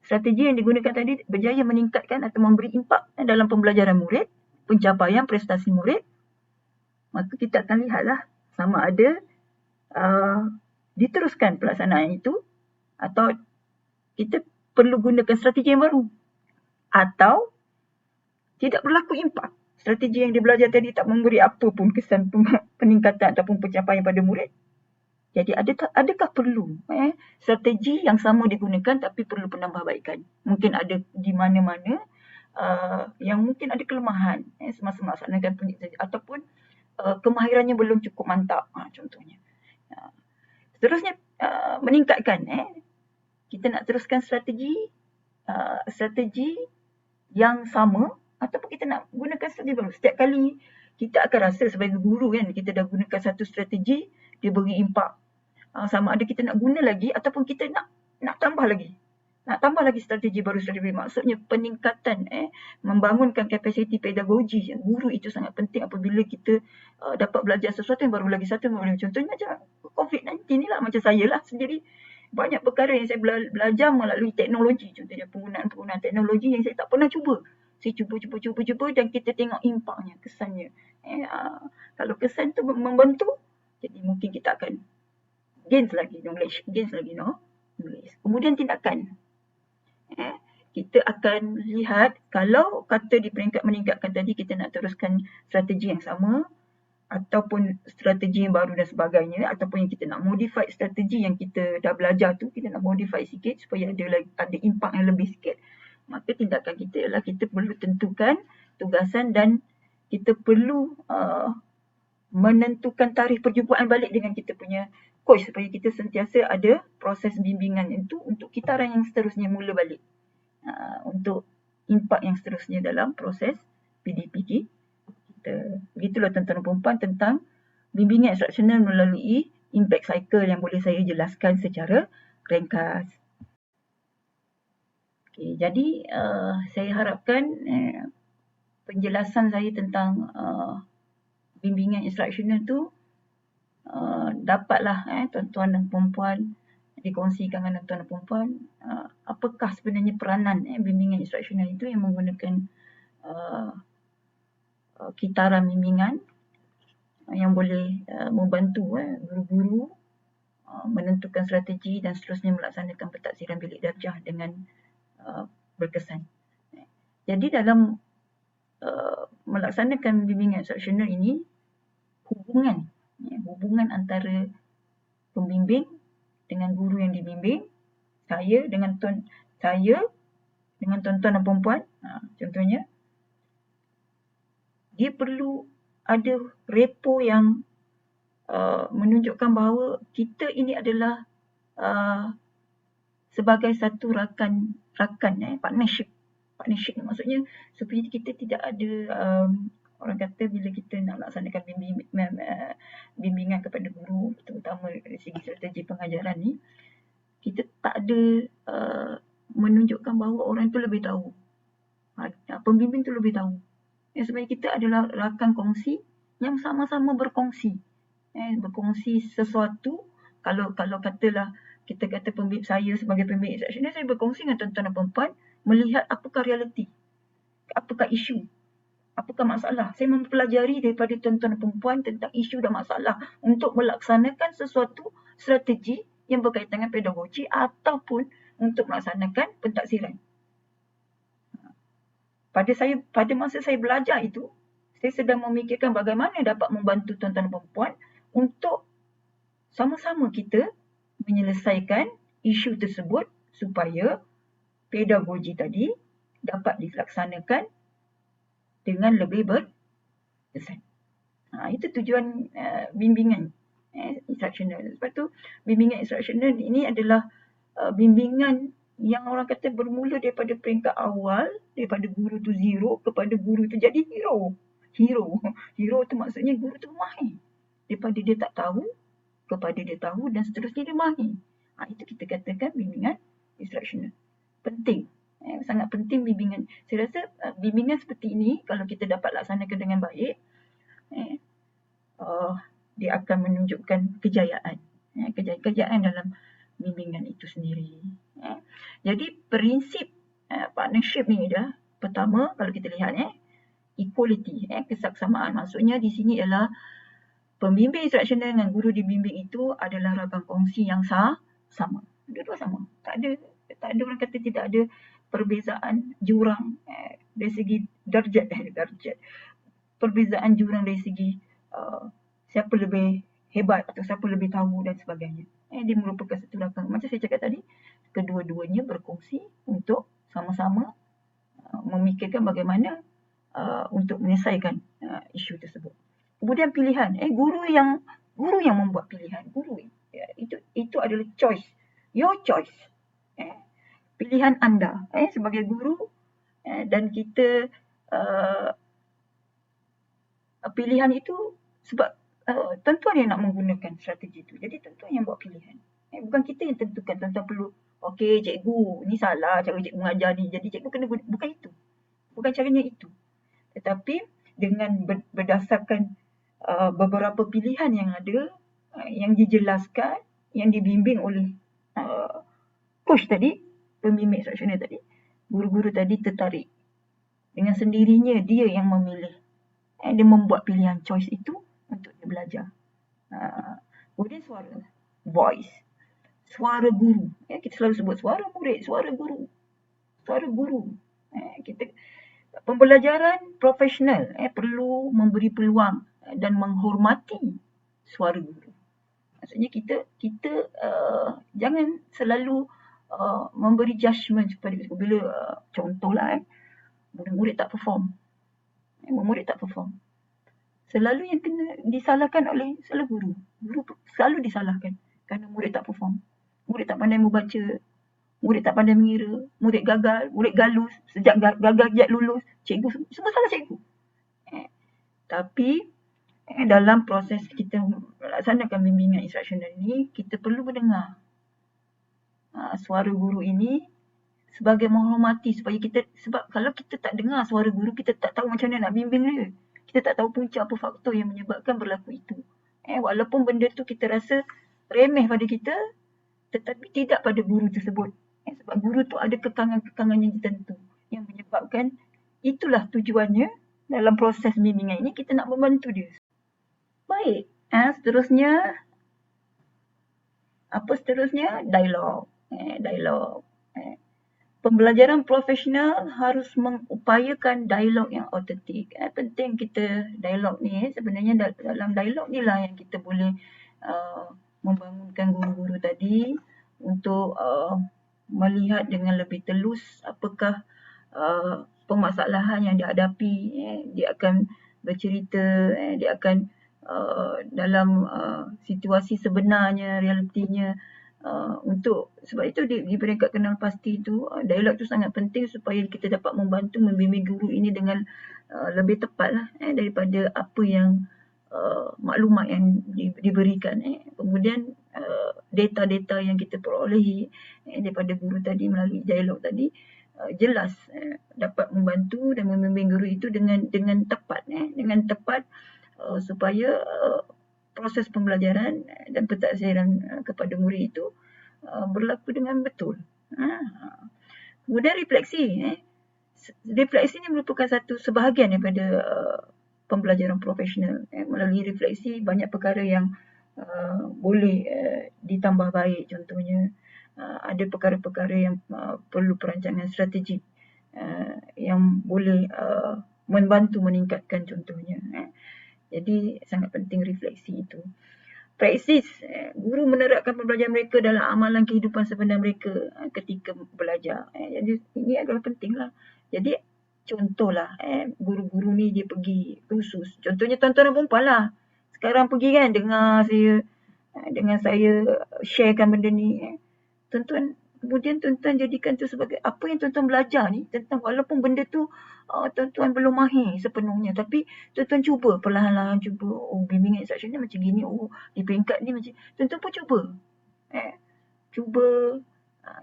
strategi yang digunakan tadi berjaya meningkatkan atau memberi impak dalam pembelajaran murid, pencapaian prestasi murid, maka kita akan lihatlah sama ada diteruskan pelaksanaan itu atau kita perlu gunakan strategi yang baru atau tidak berlaku impak. Strategi yang dia belajar tadi tak memberi apa pun kesan peningkatan ataupun pencapaian pada murid. Jadi adakah perlu strategi yang sama digunakan tapi perlu penambahbaikan? Mungkin ada di mana-mana yang mungkin ada kelemahan semasa melaksanakan ataupun kemahirannya belum cukup mantap, contohnya. Seterusnya, meningkatkan. Kita nak teruskan strategi yang sama ataupun kita nak gunakan strategi baru. Setiap kali kita akan rasa sebagai guru kan, kita dah gunakan satu strategi, dia beri impak. Sama ada kita nak guna lagi ataupun kita nak tambah lagi. Nak tambah lagi strategi baru. Maksudnya peningkatan, membangunkan kapasiti pedagogi. Guru itu sangat penting apabila kita dapat belajar sesuatu yang baru lagi. Contohnya macam COVID-19 ni lah, macam saya lah sendiri. Banyak perkara yang saya belajar melalui teknologi. Contohnya penggunaan teknologi yang saya tak pernah cuba. Saya cuba dan kita tengok impaknya, kesannya. Kalau kesan tu membantu, jadi mungkin kita akan gains lagi knowledge. Kemudian tindakan. Kita akan lihat kalau kata di peringkat meningkatkan tadi kita nak teruskan strategi yang sama ataupun strategi yang baru dan sebagainya, ataupun yang kita nak modify strategi yang kita dah belajar tu, kita nak modify sikit supaya ada impak yang lebih sikit. Maka tindakan kita ialah kita perlu tentukan tugasan dan kita perlu menentukan tarikh perjumpaan balik dengan kita punya coach supaya kita sentiasa ada proses bimbingan itu untuk kitaran yang seterusnya mula balik. Untuk impak yang seterusnya dalam proses PDPG kita. Begitulah tuan-tuan dan puan-puan tentang bimbingan instruksional melalui impact cycle yang boleh saya jelaskan secara ringkas. Okay, jadi saya harapkan penjelasan saya tentang bimbingan instruksional tu dapatlah tuan-tuan dan puan-puan dikongsikan dengan tuan-tuan dan puan-puan apakah sebenarnya peranan bimbingan instruksional itu yang menggunakan kitaran bimbingan yang boleh membantu guru-guru menentukan strategi dan seterusnya melaksanakan pentaksiran bilik darjah dengan berkesan. Jadi dalam melaksanakan bimbingan instruksional ini, hubungan antara pembimbing dengan guru yang dibimbing, saya dengan tuan-tuan dan puan-puan, contohnya, dia perlu ada repo yang menunjukkan bahawa kita ini adalah sebagai satu rakan, partnership. Partnership maksudnya supaya kita tidak ada orang kata bila kita nak laksanakan bimbingan kepada guru, terutama dari segi strategi pengajaran ni, kita tak ada menunjukkan bahawa orang tu lebih tahu. Pembimbing tu lebih tahu. Sebab kita adalah rakan kongsi yang sama-sama berkongsi. Berkongsi sesuatu. Kalau katalah kita kata saya sebagai pembimbing instruksional, saya berkongsi dengan tuan-tuan dan puan-puan melihat apakah realiti, apakah isu, apakah masalah. Saya mempelajari daripada tuan-tuan dan puan-puan tentang isu dan masalah untuk melaksanakan sesuatu strategi yang berkaitan dengan pedagogi ataupun untuk melaksanakan pentaksiran. Pada masa saya belajar itu, saya sedang memikirkan bagaimana dapat membantu tuan-tuan dan puan-puan untuk sama-sama kita menyelesaikan isu tersebut supaya pedagogi tadi dapat dilaksanakan dengan lebih berkesan. Itu tujuan bimbingan instruksional. Sebab tu bimbingan instruksional ini adalah bimbingan yang orang kata bermula daripada peringkat awal, daripada guru tu zero kepada guru tu jadi hero. Hero tu maksudnya guru tu mahir. Daripada dia tak tahu kepada dia tahu dan seterusnya dia mahir. Itu kita katakan bimbingan instruksional. Penting. Sangat penting bimbingan. Saya rasa bimbingan seperti ini kalau kita dapat laksanakan dengan baik, dia akan menunjukkan kejayaan. Kejayaan dalam bimbingan itu sendiri. Jadi prinsip partnership ni dah pertama kalau kita lihat equality, kesaksamaan. Maksudnya di sini ialah pembimbing instruksional dengan guru dibimbing itu adalah rakan kongsi yang sama. Dua-dua sama. Tak ada orang kata tidak ada perbezaan jurang dari segi darjat. Perbezaan jurang dari segi siapa lebih hebat atau siapa lebih tahu dan sebagainya. Dia merupakan satu rakan. Macam saya cakap tadi, kedua-duanya berkongsi untuk sama-sama memikirkan bagaimana untuk menyelesaikan isu tersebut. Kemudian pilihan, guru yang membuat pilihan, guru. Ya, itu adalah choice, your choice. Pilihan anda sebagai guru, dan kita pilihan itu sebab tuan-tuan yang nak menggunakan strategi itu. Jadi tuan-tuan yang buat pilihan. Bukan kita yang tentukan tuan-tuan perlu, okey cikgu, ni salah cara cikgu mengajar ni. Jadi cikgu kena guna. Bukan itu. Bukan caranya itu. Tetapi dengan berdasarkan beberapa pilihan yang ada, yang dijelaskan, yang dibimbing oleh coach tadi, pembimbing instruksional tadi, guru-guru tadi tertarik. Dengan sendirinya dia yang memilih. Dia membuat pilihan choice itu untuk dia belajar. Kemudian suara, voice, suara guru. Kita selalu sebut suara murid, suara guru. Suara guru. Kita pembelajaran profesional perlu memberi peluang dan menghormati suara guru. Maksudnya kita jangan selalu memberi judgement kepada guru. Bila contohlah murid tak perform. Murid tak perform. Selalu yang kena disalahkan oleh selalu guru. Guru selalu disalahkan kerana murid tak perform. Murid tak pandai membaca, murid tak pandai mengira, murid gagal, murid galus, sejak gagal sejak lulus, cikgu semua salah cikgu. Tapi dalam proses kita melaksanakan bimbingan instruksional ini, kita perlu mendengar suara guru ini sebagai menghormati supaya kita, sebab kalau kita tak dengar suara guru, kita tak tahu macam mana nak bimbing dia. Kita tak tahu punca apa faktor yang menyebabkan berlaku itu. Walaupun benda tu kita rasa remeh pada kita, tetapi tidak pada guru tersebut. Sebab guru tu ada kekangan-kekangan yang tertentu yang menyebabkan itulah tujuannya dalam proses bimbingan ini, kita nak membantu dia. Baik, seterusnya, apa seterusnya? Dialog. Dialog. Pembelajaran profesional harus mengupayakan dialog yang autentik. Penting kita dialog ni, sebenarnya dalam dialog ni lah yang kita boleh membangunkan guru-guru tadi untuk melihat dengan lebih telus apakah permasalahan yang dihadapi. Dia akan bercerita, dia akan dalam situasi sebenarnya, realitinya. Untuk sebab itu di peringkat kenal pasti itu, dialog itu sangat penting supaya kita dapat membantu membimbing guru ini dengan lebih tepat lah, daripada apa yang maklumat yang diberikan. Kemudian data-data yang kita perolehi daripada guru tadi melalui dialog tadi jelas dapat membantu dan membimbing guru itu dengan tepat, dengan tepat supaya proses pembelajaran dan pentadbiran kepada murid itu berlaku dengan betul. Kemudian refleksi. Refleksi ini merupakan satu sebahagian daripada pembelajaran profesional. Melalui refleksi banyak perkara yang boleh ditambah baik. Contohnya ada perkara-perkara yang perlu perancangan strategik yang boleh membantu meningkatkan contohnya. Jadi sangat penting refleksi itu. Praksis, guru menerapkan pembelajaran mereka dalam amalan kehidupan sebenar mereka ketika belajar. Jadi ini adalah pentinglah. Jadi contohlah, guru-guru ni dia pergi kursus. Contohnya tuan-tuan dan perempuan lah. Sekarang pergi kan dengan saya sharekan benda ni. Tuan-tuan, kemudian tuan-tuan jadikan tu sebagai apa yang tuan-tuan belajar ni tentang, walaupun benda tu tuan-tuan belum mahir sepenuhnya, tapi tuan-tuan cuba perlahan-lahan cuba, bimbingan instruksional macam gini, di peringkat ni macam, tuan-tuan pun cuba. Cuba,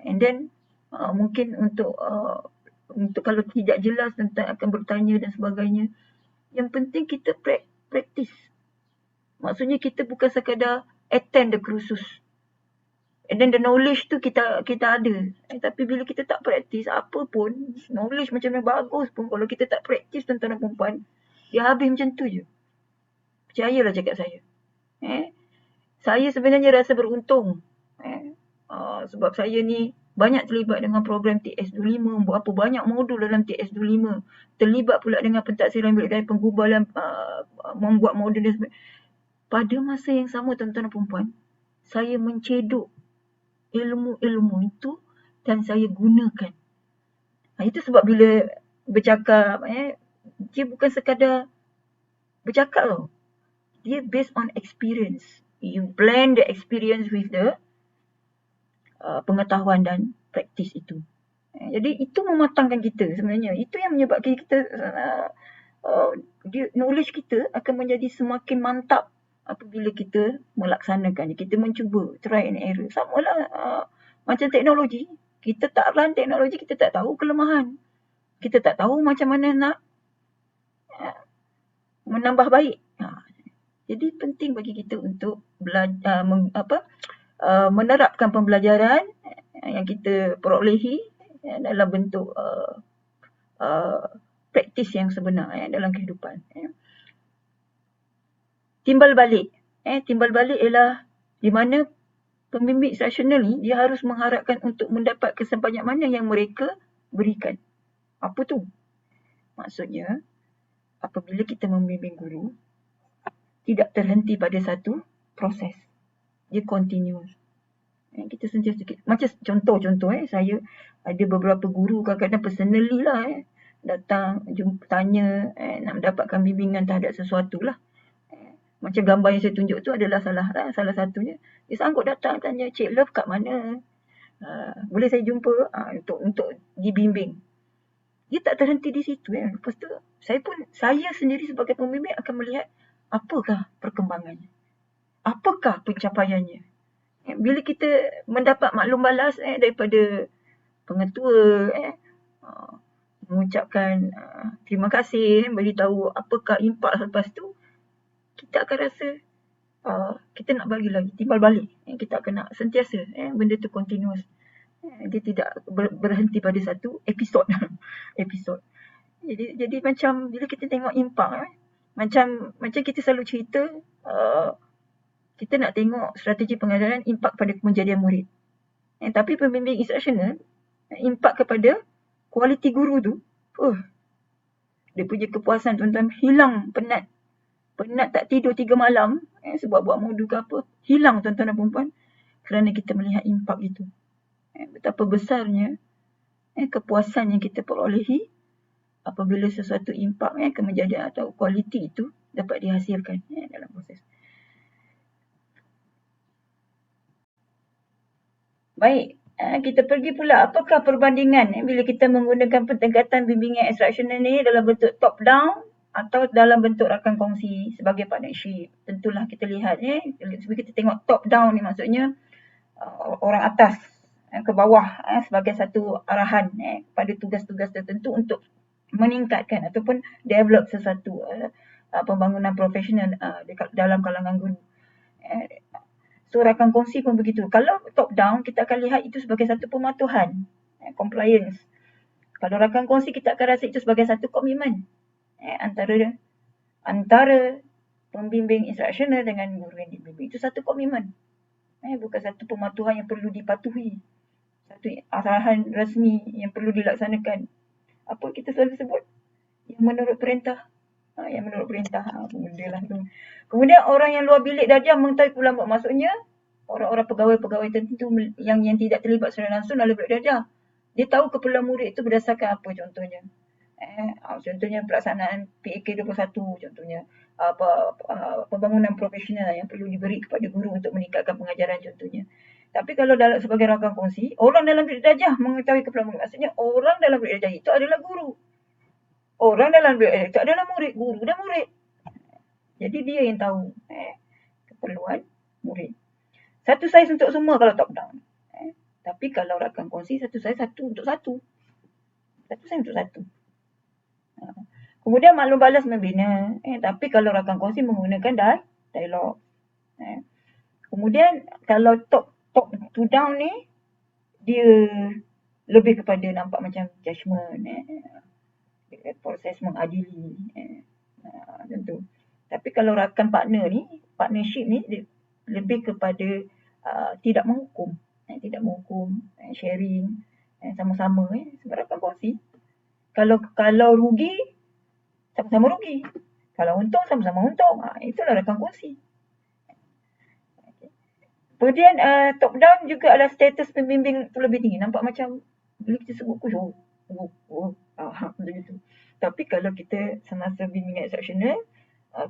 and then mungkin untuk kalau tidak jelas tentang akan bertanya dan sebagainya. Yang penting kita praktis. Maksudnya kita bukan sekadar attend the kursus. And then the knowledge tu kita ada. Tapi bila kita tak praktis, apa pun, knowledge macam mana bagus pun, kalau kita tak praktis tuan-tuan dan perempuan, dia habis macam tu je. Percayalah cakap saya. Saya sebenarnya rasa beruntung. Sebab saya ni banyak terlibat dengan program TS25, berapa banyak modul dalam TS25. Terlibat pula dengan pentadbiran bilik gaya penggubalan, membuat modul dan sebagainya. Pada masa yang sama tuan-tuan dan perempuan, saya mencedok ilmu-ilmu itu dan saya gunakan. Itu sebab bila bercakap, dia bukan sekadar bercakap tau. dia based on experience. You blend the experience with the pengetahuan dan praktis itu. Jadi itu mematangkan kita sebenarnya. Itu yang menyebabkan kita knowledge kita akan menjadi semakin mantap apabila kita melaksanakannya. Kita mencuba, try and error. Sama lah macam teknologi. Kita tak run teknologi, kita tak tahu kelemahan. Kita tak tahu macam mana nak menambah baik. Jadi penting bagi kita untuk menerapkan pembelajaran yang kita perolehi dalam bentuk praktis yang sebenar dalam kehidupan. Timbal balik. Timbal balik ialah di mana pembimbing instruksional ni dia harus mengharapkan untuk mendapat kesebanyak mana yang mereka berikan. Apa tu? Maksudnya, apabila kita membimbing guru, tidak terhenti pada satu proses. Dia continuous. Kita sentiasa, macam contoh, saya ada beberapa guru kadang-kadang personally lah datang, jumpa, tanya, nak mendapatkan bimbingan terhadap sesuatu lah. Macam gambar yang saya tunjuk tu adalah salah satunya. Dia sanggup datang tanya, Cik Love kat mana? Boleh saya jumpa untuk dibimbing. Dia tak terhenti di situ. Lepas tu, saya sendiri sebagai pembimbing akan melihat apakah perkembangannya. Apakah pencapaiannya. Bila kita mendapat maklum balas daripada pengetua, mengucapkan terima kasih, beritahu apakah impak selepas tu, kita akan rasa kita nak bagi lagi, timbal balik. Kita akan nak sentiasa, benda tu continuous. Dia tidak berhenti pada satu episod. Jadi macam bila kita tengok impak, macam kita selalu cerita, kita nak tengok strategi pengajaran impak pada penjadian murid. Tapi pembimbing instruksional, impak kepada kualiti guru tu, dia punya kepuasan tuan-tuan hilang, penat tak tidur 3 malam sebab buat modul ke apa, hilang tuan-tuan dan puan-puan kerana kita melihat impak itu. Betapa besarnya kepuasan yang kita perolehi apabila sesuatu impak kemejadian atau kualiti itu dapat dihasilkan dalam proses. Baik, kita pergi pula apakah perbandingan bila kita menggunakan pendekatan bimbingan instruksional ni dalam bentuk top down atau dalam bentuk rakan kongsi sebagai partnership. Tentulah kita lihat kita tengok top down ni maksudnya orang atas ke bawah sebagai satu arahan pada tugas-tugas tertentu untuk meningkatkan ataupun develop sesuatu pembangunan profesional dalam kalangan guru. So rakan kongsi pun begitu. Kalau top down kita akan lihat itu sebagai satu pematuhan, compliance. Kalau rakan kongsi kita akan rasa itu sebagai satu komitmen antara pembimbing instruksional dengan guru yang dibimbing. Itu satu komitmen. Bukan satu pematuhan yang perlu dipatuhi. Satu arahan rasmi yang perlu dilaksanakan. Apa kita selalu sebut? Yang menurut perintah. Benda lah tu. Kemudian orang yang luar bilik darjah mengetahui pula maksudnya orang-orang pegawai-pegawai tertentu yang tidak terlibat secara langsung dalam bilik darjah. Dia tahu keperluan murid itu berdasarkan apa contohnya. Contohnya pelaksanaan PAK 21, contohnya pembangunan profesional yang perlu diberi kepada guru untuk meningkatkan pengajaran contohnya. Tapi kalau sebagai rakan kongsi, orang dalam bilik darjah mengetahui keperluan murid. Maksudnya orang dalam bilik darjah itu adalah guru. Orang dalam bilik darjah itu adalah murid, guru dan murid. Jadi dia yang tahu keperluan murid. Satu saiz untuk semua kalau top down. Tapi kalau rakan kongsi, satu saiz satu untuk satu. Satu saiz untuk satu. Kemudian maklum balas membina. Tapi kalau rakan kongsi menggunakan dialog. Kemudian kalau top to down ni, dia lebih kepada nampak macam judgement. Proses mengadili. Tentu. Tapi kalau rakan partner ni, partnership ni dia lebih kepada tidak menghukum. Sharing. Sama-sama. Sebab rakan kongsi. Kalau rugi, sama-sama rugi. Kalau untung, sama-sama untung. Itulah rakan kongsi. Kemudian top down juga adalah status pembimbing itu lebih tinggi. Nampak macam bila kita sebut begitu. Tapi kalau kita semasa bimbingan instruksional,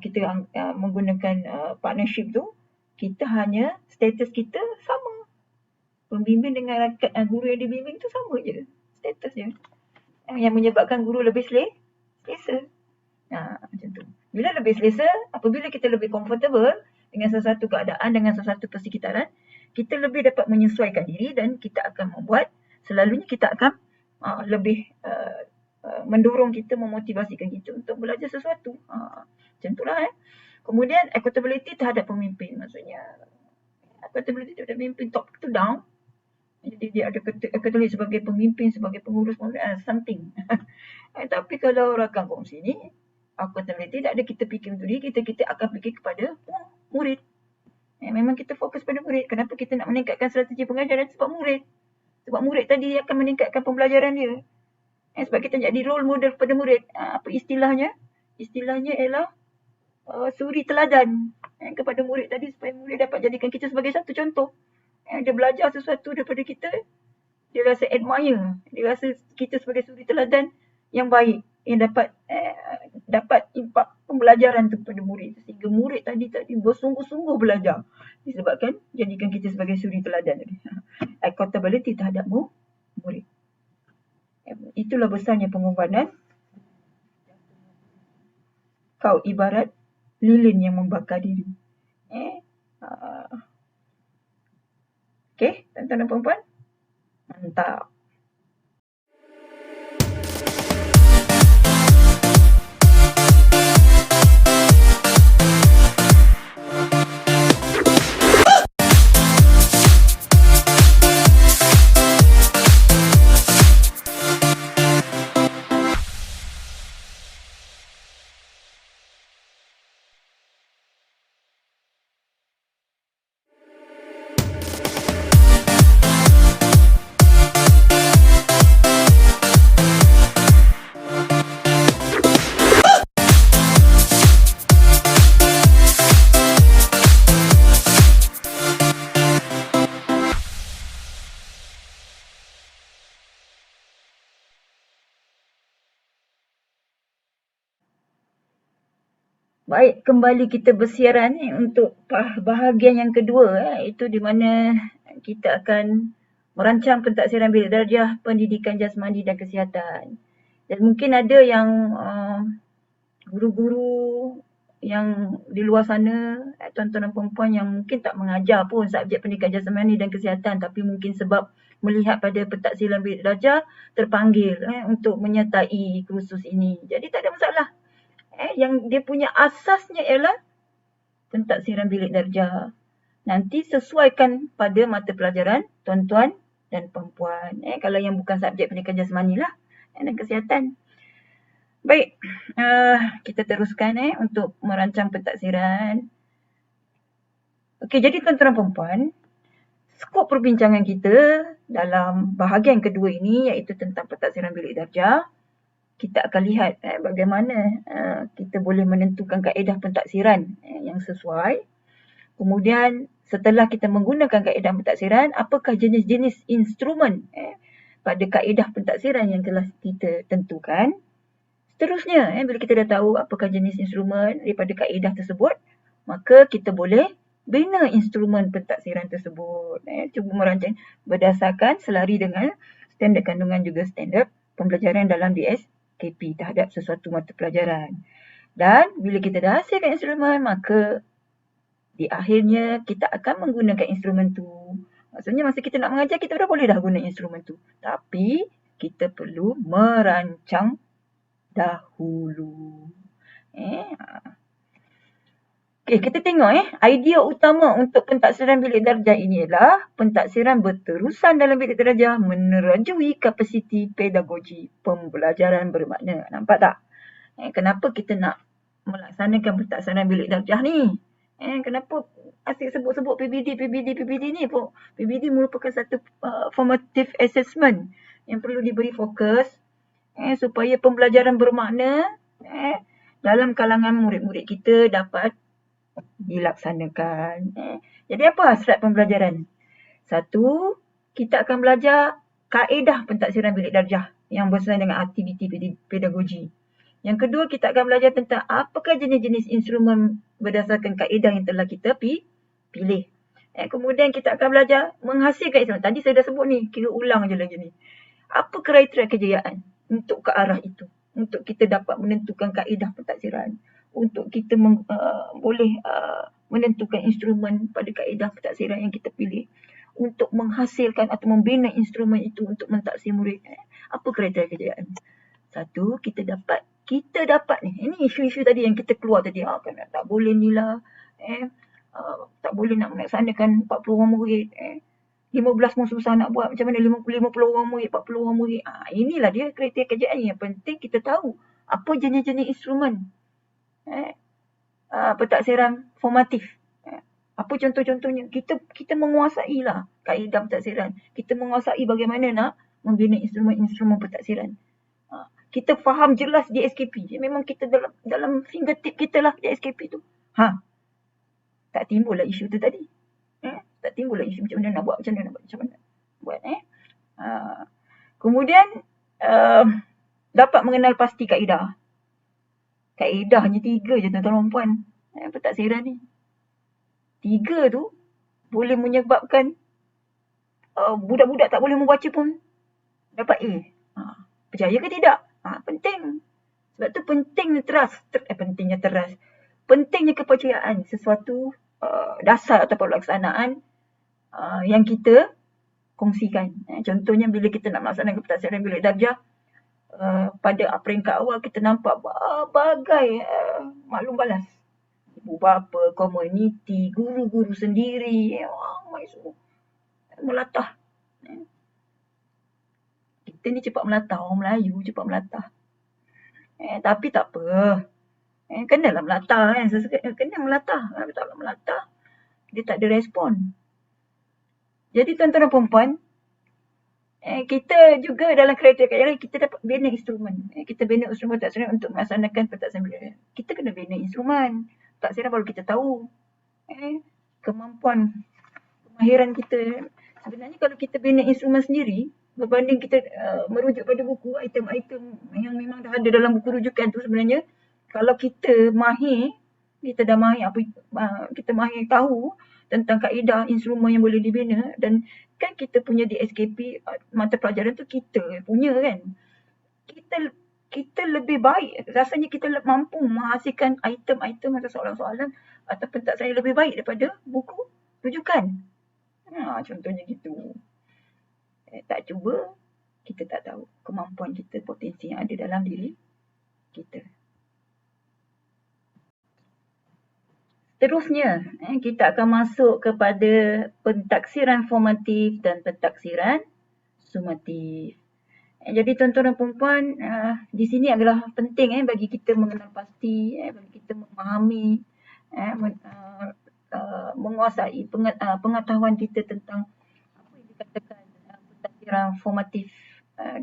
kita menggunakan partnership tu, kita hanya status kita sama. Pembimbing dengan guru yang dibimbing tu sama je statusnya. Yang menyebabkan guru lebih selesa. Macam tu. Bila lebih selesa, apabila kita lebih comfortable dengan sesuatu keadaan, dengan sesuatu persekitaran, kita lebih dapat menyesuaikan diri dan kita akan membuat, selalunya kita akan lebih mendorong kita, memotivasikan kita untuk belajar sesuatu. Macam itulah. Kemudian accountability terhadap pemimpin. Maksudnya accountability terhadap pemimpin top to down. Jadi dia ada accountability sebagai pemimpin, sebagai pengurus, something. Tapi kalau rakan kongsi ni, accountability tak ada kita fikir untuk diri kita akan fikir kepada murid. Memang kita fokus pada murid. Kenapa kita nak meningkatkan strategi pengajaran? Sebab murid tadi akan meningkatkan pembelajaran dia. Sebab kita jadi role model kepada murid. Apa istilahnya? Istilahnya ialah suri teladan kepada murid tadi, supaya murid dapat jadikan kita sebagai satu contoh. Dia belajar sesuatu daripada kita, dia rasa admire, dia rasa kita sebagai suri teladan yang baik, yang dapat impak pembelajaran tu kepada murid, sehingga murid tadi bersungguh-sungguh belajar disebabkan jadikan kita sebagai suri teladan tadi. Accountability terhadap murid. Itulah besarnya pengorbanan. Kau ibarat lilin yang membakar diri. Okey, tuan-tuan dan puan-puan. Mantap. Baik, kembali kita bersiaran untuk bahagian yang kedua, itu di mana kita akan merancang pentaksiran bilik darjah pendidikan jasmani dan kesihatan. Dan mungkin ada yang guru-guru yang di luar sana, tuan-tuan dan puan-puan yang mungkin tak mengajar pun subjek pendidikan jasmani dan kesihatan, tapi mungkin sebab melihat pada pentaksiran bilik darjah terpanggil untuk menyertai kursus ini. Jadi tak ada masalah. Yang dia punya asasnya ialah pentaksiran bilik darjah. Nanti sesuaikan pada mata pelajaran tuan-tuan dan puan-puan. Kalau yang bukan subjek pendidikan jasmani lah dan kesihatan. Baik, kita teruskan untuk merancang pentaksiran. Okey, jadi tuan-tuan dan puan-puan, skop perbincangan kita dalam bahagian kedua ini iaitu tentang pentaksiran bilik darjah. Kita akan lihat bagaimana kita boleh menentukan kaedah pentaksiran yang sesuai. Kemudian setelah kita menggunakan kaedah pentaksiran, apakah jenis-jenis instrumen pada kaedah pentaksiran yang telah kita tentukan. Seterusnya, bila kita dah tahu apakah jenis instrumen daripada kaedah tersebut, maka kita boleh bina instrumen pentaksiran tersebut. Cuba merancang berdasarkan selari dengan standard kandungan juga standard pembelajaran dalam DSKP terhadap sesuatu mata pelajaran. Dan bila kita dah hasilkan instrumen, maka di akhirnya kita akan menggunakan instrumen tu. Maksudnya masa kita nak mengajar, kita dah boleh dah guna instrumen tu. Tapi kita perlu merancang dahulu. Okey, kita tengok idea utama untuk pentaksiran bilik darjah ini adalah pentaksiran berterusan dalam bilik darjah menerajui kapasiti pedagogi pembelajaran bermakna. Nampak tak? Kenapa kita nak melaksanakan pentaksiran bilik darjah ni? Kenapa asyik sebut-sebut PBD ni? PBD merupakan satu formative assessment yang perlu diberi fokus supaya pembelajaran bermakna dalam kalangan murid-murid kita dapat dilaksanakan. Jadi apa hasrat pembelajaran? Satu, kita akan belajar kaedah pentaksiran bilik darjah yang bersesuaian dengan aktiviti pedagogi. Yang kedua, kita akan belajar tentang apakah jenis-jenis instrumen berdasarkan kaedah yang telah kita pilih. Kemudian kita akan belajar menghasilkan instrumen. Tadi saya dah sebut ni, kira ulang je lagi ni. Apa kriteria kejayaan untuk ke arah itu? Untuk kita dapat menentukan kaedah pentadsiran. Untuk kita boleh menentukan instrumen pada kaedah pentadsiran yang kita pilih. Untuk menghasilkan atau membina instrumen itu untuk mentaksir murid. Apa kriteria kejayaan? Satu, kita dapat ni. Ini isu-isu tadi yang kita keluar tadi. Kan tak boleh ni lah. Tak boleh nak melaksanakan 40 orang murid. 15 pun susah nak buat. Macam mana 50 orang murid, 40 orang murid. Inilah dia kriteria kejayaan yang penting kita tahu. Apa jenis-jenis instrumen pentadsiran formatif. Apa contoh-contohnya? Kita menguasai lah kaedah pentadsiran. Kita menguasai bagaimana nak membina instrumen-instrumen pentadsiran. Kita faham jelas DSKP. Memang kita dalam fingertip kita lah DSKP tu. Tak timbul lah isu tu tadi. Tak timbul lah isu macam mana nak buat, macam mana buat. Kemudian dapat mengenal pasti kaedah. Kaedahnya 3 je tuan-tuan dan puan. Pentadsiran ni. 3 tu boleh menyebabkan budak-budak tak boleh membaca pun dapat A. Percaya ke tidak? Penting. Sebab tu pentingnya trust. Pentingnya kepercayaan sesuatu dasar atau pelaksanaan yang kita kongsikan. Contohnya bila kita nak melaksanakan pentadsiran bilik darjah, pada peringkat awal kita nampak berbagai maklum balas. Ibu bapa, komuniti, guru-guru sendiri, ramai semua melatah. Kita ni cepat melatah, orang Melayu cepat melatah. Tapi tak apa. Kenalah melatah kan. Kena melatah. Tapi tak melatah, dia tak ada respon. Jadi tuan-tuan dan puan-puan, kita juga dalam kriteria kejayaan kita dapat bina instrumen. Kita bina instrumen pentadsiran untuk melaksanakan pentadsiran bilik darjah. Kita kena bina instrumen pentadsiran baru kita tahu kemampuan, kemahiran kita. Sebenarnya kalau kita bina instrumen sendiri, berbanding kita merujuk pada buku, item-item yang memang dah ada dalam buku rujukan tu, sebenarnya kalau kita mahir, kita dah mahir kita mahir tahu tentang kaedah instrumen yang boleh dibina, dan kan kita punya DSKP mata pelajaran tu kita punya kan. Kita lebih baik, rasanya kita mampu menghasilkan item-item atau soalan-soalan atau pentadsiran yang lebih baik daripada buku rujukan. Contohnya gitu. Tak cuba, kita tak tahu kemampuan kita, potensi yang ada dalam diri kita. Terusnya, kita akan masuk kepada pentaksiran formatif dan pentaksiran sumatif. Jadi tuan-tuan dan puan-puan, di sini adalah penting bagi kita mengenal pasti, bagi kita memahami, menguasai pengetahuan kita tentang apa yang dikatakan pentaksiran formatif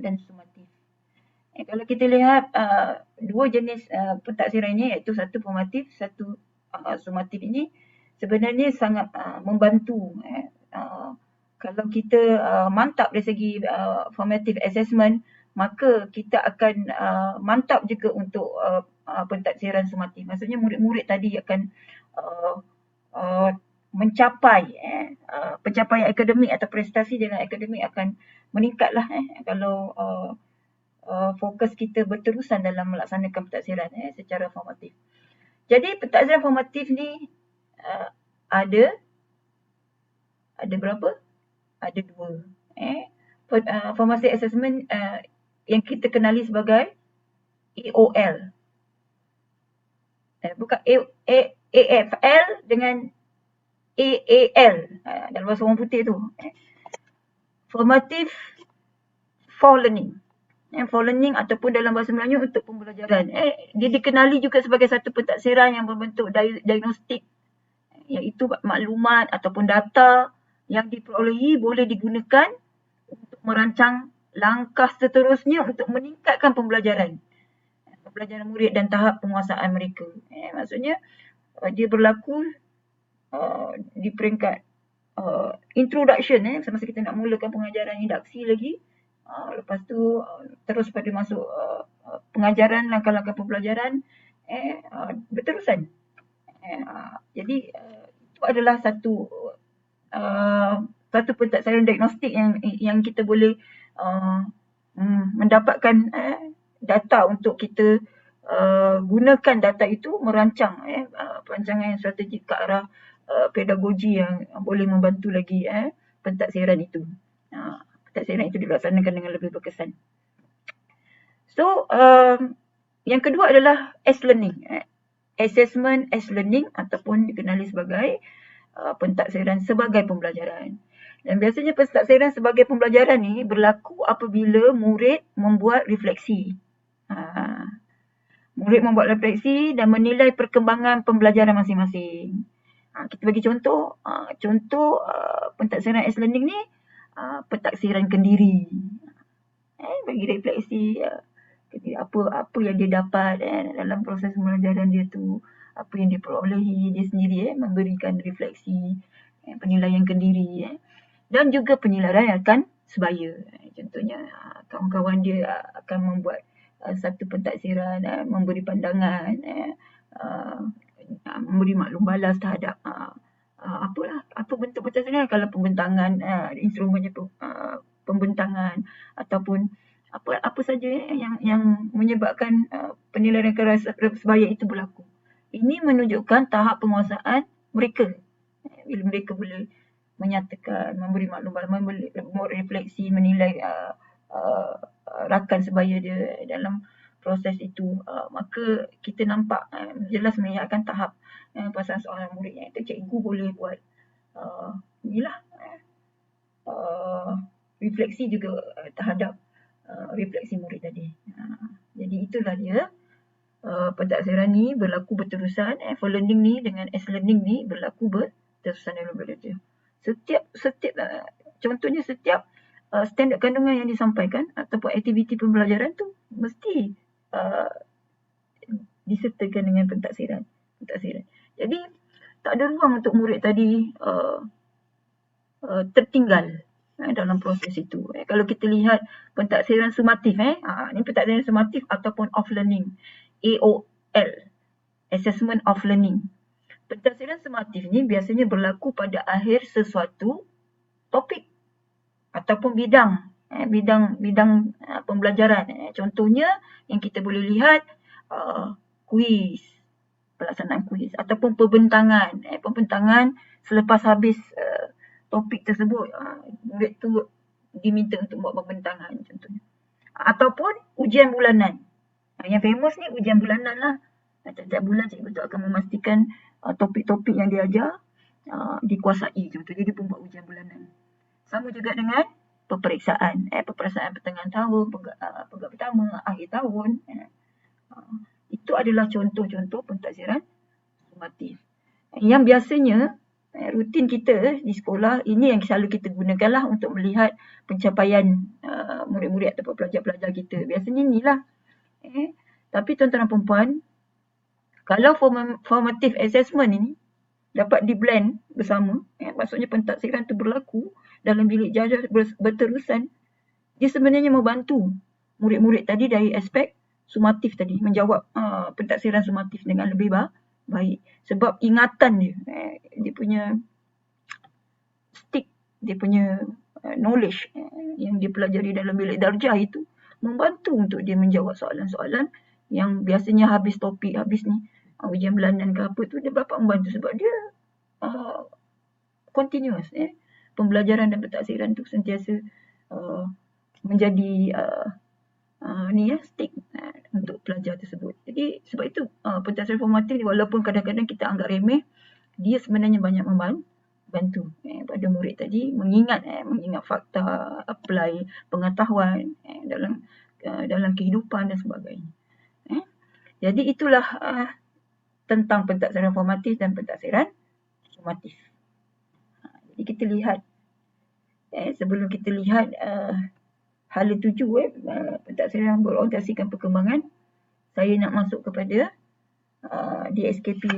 dan sumatif. Kalau kita lihat dua jenis pentaksiran ini, iaitu satu formatif, satu sumatif ini sebenarnya sangat membantu. Kalau kita mantap dari segi formative assessment, maka kita akan mantap juga untuk pentaksiran sumatif. Maksudnya murid-murid tadi akan mencapai pencapaian akademik atau prestasi dalam akademik akan meningkatlah kalau fokus kita berterusan dalam melaksanakan pentaksiran secara formatif. Jadi pentaksiran formatif ni ada berapa? Ada 2. Formative assessment yang kita kenali sebagai AOL. Bukan AFL dengan AAL dalam bahasa orang putih tu. Formative for learning. For learning ataupun dalam bahasa Melayu untuk pembelajaran. Dia dikenali juga sebagai satu pentaksiran yang berbentuk diagnostik, iaitu maklumat ataupun data yang diperolehi boleh digunakan untuk merancang langkah seterusnya untuk meningkatkan pembelajaran murid dan tahap penguasaan mereka. Maksudnya dia berlaku di peringkat introduction, semasa kita nak mulakan pengajaran induksi lagi. Lepas tu terus pada masuk pengajaran, langkah-langkah pembelajaran berterusan. Jadi itu adalah satu pentadbiran diagnostik yang kita boleh mendapatkan data untuk kita gunakan data itu merancang perancangan yang strategik ke arah pedagogi yang boleh membantu lagi pentadbiran itu. Pentadbiran itu dilaksanakan dengan lebih berkesan. So, yang kedua adalah as-learning. Assessment as learning ataupun dikenali sebagai pentadbiran sebagai pembelajaran. Dan biasanya pentadbiran sebagai pembelajaran ni berlaku apabila murid membuat refleksi. Murid membuat refleksi dan menilai perkembangan pembelajaran masing-masing. Kita bagi contoh, pentadbiran as learning ni pentadbiran kendiri. Bagi refleksi apa yang dia dapat dalam proses pembelajaran dia tu, apa yang dia perolehi dia sendiri, memberikan refleksi, penilaian kendiri, dan juga penilaian sebaya. Contohnya kawan-kawan dia akan membuat satu pentadbiran, memberi pandangan, memberi maklum balas terhadap apa bentuk pentadbiran, kalau pembentangan instrumennya pembentangan ataupun apa saja yang menyebabkan penilaian sebaya itu berlaku. Ini menunjukkan tahap penguasaan mereka. Bila mereka boleh menyatakan, memberi maklum, memberi refleksi, menilai rakan sebaya dia dalam proses itu, maka kita nampak jelas melihatkan tahap pasal seorang murid yang itu cikgu boleh buat refleksi juga terhadap refleksi murid tadi. Jadi itulah dia pentadbiran ni berlaku berterusan. For learning ni dengan as learning ni berlaku berterusan dalam belajar. Setiap contohnya setiap standard kandungan yang disampaikan ataupun aktiviti pembelajaran tu mesti disertakan dengan pentadbiran. Jadi tak ada ruang untuk murid tadi tertinggal dalam proses itu. Kalau kita lihat pentadbiran sumatif, ni pentadbiran sumatif ataupun of learning, AOL, assessment of learning. Pentadbiran sumatif ni biasanya berlaku pada akhir sesuatu topik ataupun bidang pembelajaran. Contohnya yang kita boleh lihat kuis, pelaksanaan kuis ataupun pembentangan selepas habis topik tersebut, murid tu diminta untuk buat pembentangan contohnya. Ataupun ujian bulanan. Yang famous ni ujian bulanan lah. Setiap bulan cikgu tu akan memastikan topik-topik yang dia ajar dikuasai contohnya, dia pun buat ujian bulanan. Sama juga dengan peperiksaan pertengahan tahun, peringkat pertama, akhir tahun. Itu adalah contoh-contoh pentadbiran sumatif. Yang biasanya rutin kita di sekolah, ini yang selalu kita gunakanlah untuk melihat pencapaian murid-murid atau pelajar-pelajar kita. Biasanya inilah. Tapi tuan-tuan dan puan-puan, kalau formative assessment ini dapat di-blend bersama, maksudnya pentadbiran itu berlaku dalam bilik jajar berterusan, dia sebenarnya membantu murid-murid tadi dari aspek sumatif tadi, menjawab pentadbiran sumatif dengan lebih baik. Sebab ingatan dia punya stick, dia punya knowledge yang dia pelajari dalam bilik darjah itu membantu untuk dia menjawab soalan-soalan yang biasanya habis topik, habis ni ujian bulanan ke apa tu, dia dapat membantu sebab dia continuous. Pembelajaran dan pentadbiran tu sentiasa menjadi stick untuk pelajar tersebut. Jadi sebab itu pentadbiran formatif ni walaupun kadang-kadang kita anggap remeh, dia sebenarnya banyak membantu pada murid tadi mengingat fakta, apply pengetahuan dalam kehidupan dan sebagainya. Jadi itulah tentang pentadbiran formatif dan pentadbiran sumatif. Jadi kita lihat sebelum kita lihat hala 7 pentadbiran berorientasikan perkembangan, saya nak masuk kepada DSKP,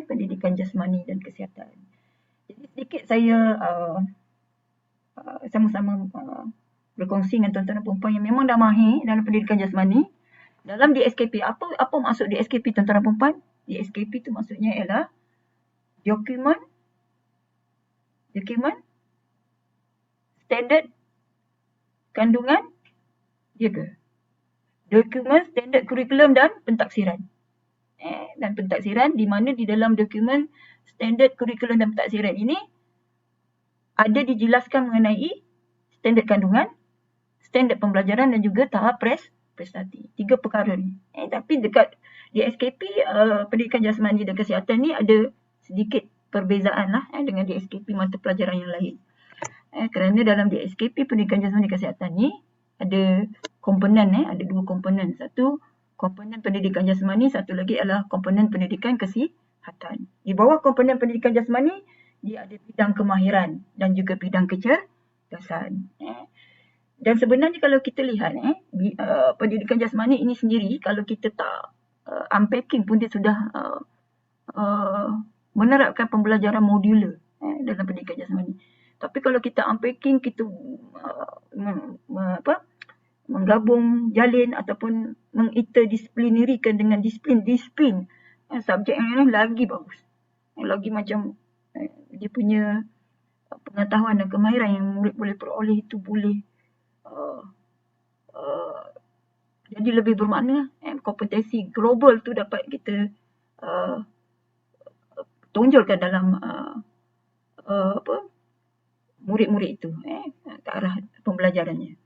pendidikan jasmani dan kesihatan. Jadi sedikit saya sama-sama berkongsi dengan tuan-tuan dan puan-puan yang memang dah mahir dalam pendidikan jasmani. Dalam DSKP, apa maksud DSKP tuan-tuan dan puan-puan? DSKP tu maksudnya ialah dokumen standard kandungan dia ke? Dokumen standard kurikulum dan pentaksiran. Dan pentaksiran di mana di dalam dokumen standard kurikulum dan pentaksiran ini ada dijelaskan mengenai standard kandungan, standard pembelajaran dan juga tahap prestasi. 3 perkara ni. Tapi dekat DSKP pendidikan jasmani dan kesihatan ni ada sedikit perbezaan lah dengan DSKP mata pelajaran yang lain. Kerana dalam DSKP pendidikan jasmani dan kesihatan ni ada komponen, ada 2 komponen. Satu komponen pendidikan jasmani, satu lagi adalah komponen pendidikan kesihatan. Di bawah komponen pendidikan jasmani dia ada bidang kemahiran dan juga bidang kecerdasan. Dan sebenarnya kalau kita lihat pendidikan jasmani ini sendiri, kalau kita tak unpacking pun dia sudah menerapkan pembelajaran modular dalam pendidikan jasmani. Tapi kalau kita unpacking, kita menggabung jalin ataupun menginterdisiplinarikan dengan disiplin subjek yang lain lagi bagus. Lagi macam dia punya pengetahuan dan kemahiran yang murid boleh peroleh itu boleh jadi lebih bermakna. Kompetensi global tu dapat kita tonjolkan dalam murid-murid itu ke arah pembelajarannya.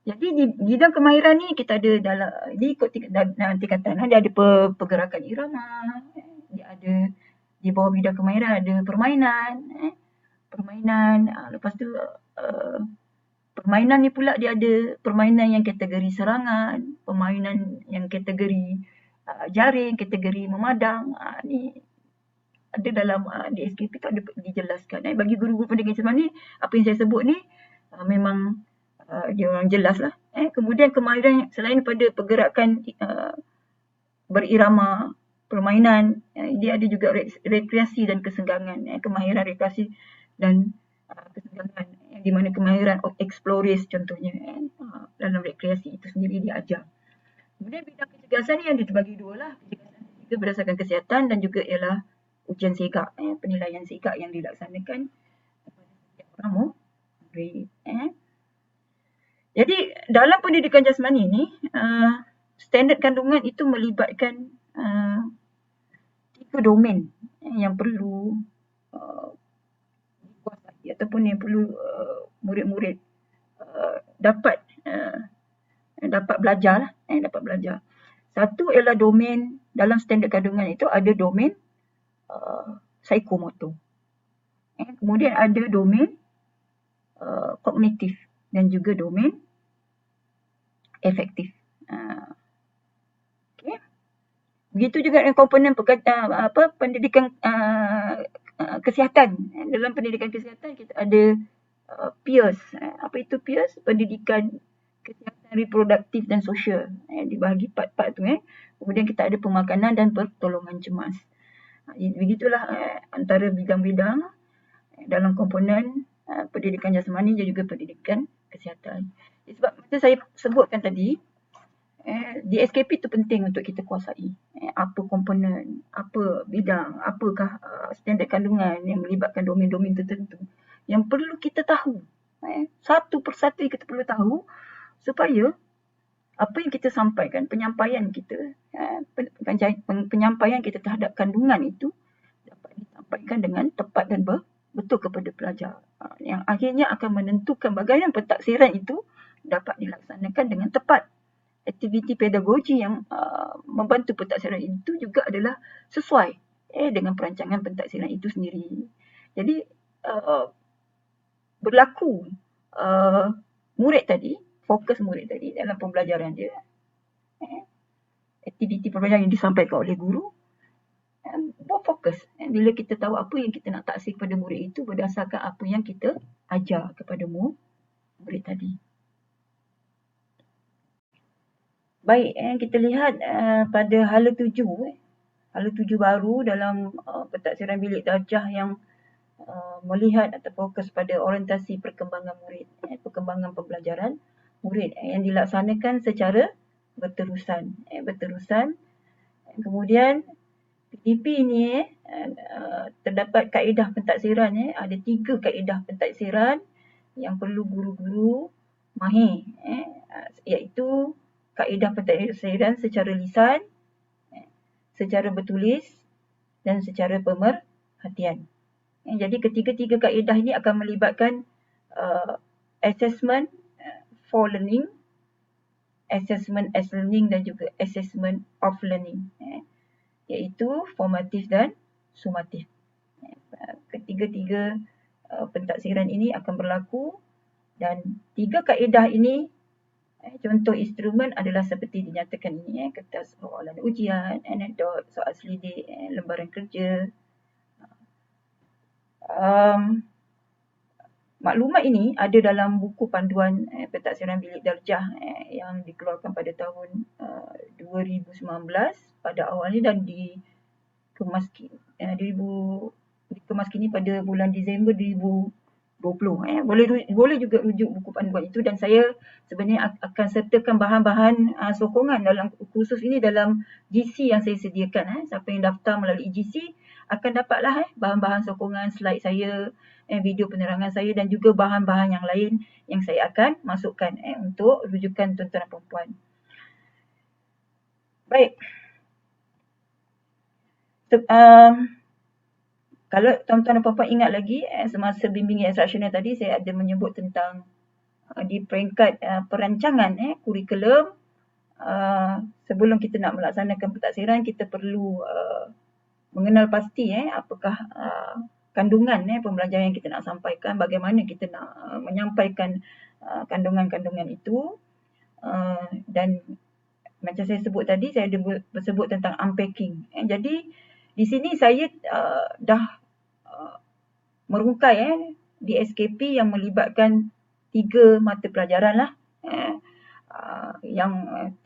Jadi di bidang kemahiran ni kita ada dalam tingkatan dia ada pergerakan irama, dia ada di bawah bidang kemahiran ada permainan, lepas tu permainan ni pula dia ada permainan yang kategori serangan, permainan yang kategori jaring, kategori memadang. Ni ada dalam DSKP tu ada dijelaskan. Bagi guru-guru pendidikan jasmani, apa yang saya sebut ni memang dia orang jelas lah. Kemudian kemahiran selain daripada pergerakan berirama, permainan, dia ada juga rekreasi dan kesenggangan. Kemahiran rekreasi dan kesenggangan, di mana kemahiran explorers contohnya dalam rekreasi itu sendiri diajar. Kemudian bidang kecerdasan ni yang dibagi dua lah. Kecerdasan juga berdasarkan kesihatan dan juga ialah ujian segak, penilaian segak yang dilaksanakan kepada setiap orang murid. Jadi dalam pendidikan jasmani ni, standard kandungan itu melibatkan 3 domain yang perlu dikuasai ataupun yang perlu murid-murid dapat belajar. Satu ialah domain dalam standard kandungan itu ada domain psikomotor. Kemudian ada domain kognitif dan juga domain efektif. Okay. Begitu juga dengan komponen pendidikan kesihatan. Dalam pendidikan kesihatan kita ada PIRS. Apa itu PIRS? Pendidikan kesihatan reproduktif dan sosial. Dibahagi part-part tu. Kemudian kita ada pemakanan dan pertolongan cemas. Begitulah antara bidang-bidang dalam komponen pendidikan jasmani dan juga pendidikan kesihatan. Sebab macam saya sebutkan tadi, DSKP itu penting untuk kita kuasai. Apa komponen, apa bidang, apakah standard kandungan yang melibatkan domain-domain tertentu yang perlu kita tahu. Satu persatu kita perlu tahu supaya apa yang kita sampaikan, penyampaian kita terhadap kandungan itu dapat disampaikan dengan tepat dan betul kepada pelajar. Yang akhirnya akan menentukan bagaimana pentaksiran itu dapat dilaksanakan dengan tepat. Aktiviti pedagogi yang membantu pentaksiran itu juga adalah sesuai dengan perancangan pentaksiran itu sendiri. Jadi berlaku fokus murid tadi dalam pembelajaran dia. Aktiviti pembelajaran yang disampaikan oleh guru berfokus. Bila kita tahu apa yang kita nak taksir kepada murid itu berdasarkan apa yang kita ajar kepada murid tadi. Baik, kita lihat pada hala 7. Hala 7 baru dalam pentaksiran bilik darjah yang melihat atau fokus pada orientasi perkembangan murid, perkembangan pembelajaran murid yang dilaksanakan secara berterusan. Kemudian PTP ni terdapat kaedah pentadsiran. Ada 3 kaedah pentadsiran yang perlu guru-guru mahir, iaitu kaedah pentadsiran secara lisan, secara bertulis dan secara pemerhatian. Jadi ketiga-tiga kaedah ini akan melibatkan assessment for learning, assessment as learning dan juga assessment of learning, iaitu formatif dan sumatif. Ketiga-tiga pentadsiran ini akan berlaku dan 3 kaedah ini, contoh instrumen adalah seperti dinyatakan ini, kertas soalan ujian, anekdot, soal selidik, lembaran kerja. Maklumat ini ada dalam buku panduan pentadsiran bilik darjah yang dikeluarkan pada tahun 2019 pada awalnya dan dikemaskini pada bulan Disember 2020. Boleh juga rujuk buku panduan itu dan saya sebenarnya akan sertakan bahan-bahan sokongan dalam kursus ini dalam GC yang saya sediakan. Siapa yang daftar melalui GC akan dapatlah bahan-bahan sokongan, slide saya, video penerangan saya dan juga bahan-bahan yang lain yang saya akan masukkan untuk rujukan tuan-tuan dan puan-puan. Baik. Kalau tuan-tuan dan puan-puan ingat lagi, semasa bimbingan instruksional tadi saya ada menyebut tentang di peringkat perancangan kurikulum, sebelum kita nak melaksanakan pentadsiran kita perlu mengenal pasti apakah kandungan pembelajaran yang kita nak sampaikan, bagaimana kita nak menyampaikan kandungan-kandungan itu, dan macam saya sebut tadi, saya ada bersebut tentang unpacking. Jadi di sini saya dah merungkai di SKP yang melibatkan 3 mata pelajaran lah. Yang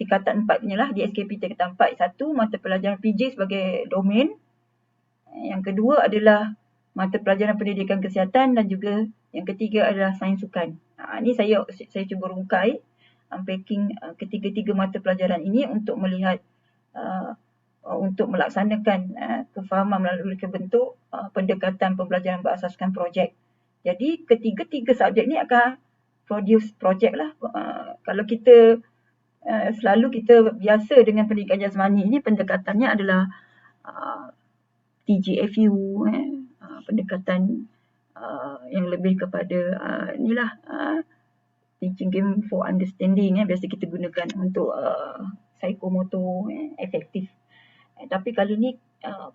tingkatan 4 punya lah, di SKP tingkatan 4. Satu, mata pelajaran PJ sebagai domain. Yang kedua adalah mata pelajaran pendidikan kesihatan dan juga yang ketiga adalah sains sukan. Ini saya cuba rungkai unpacking ketiga-tiga mata pelajaran ini untuk melihat untuk melaksanakan kefahaman melalui bentuk pendekatan pembelajaran berasaskan projek. Jadi ketiga-tiga subjek ni akan produce projek lah. Kalau kita selalu kita biasa dengan pendidikan jasmani ni, pendekatannya adalah TGFU, pendekatan yang lebih kepada inilah teaching game for understanding, biasa kita gunakan untuk psikomotor efektif. Tapi kali ni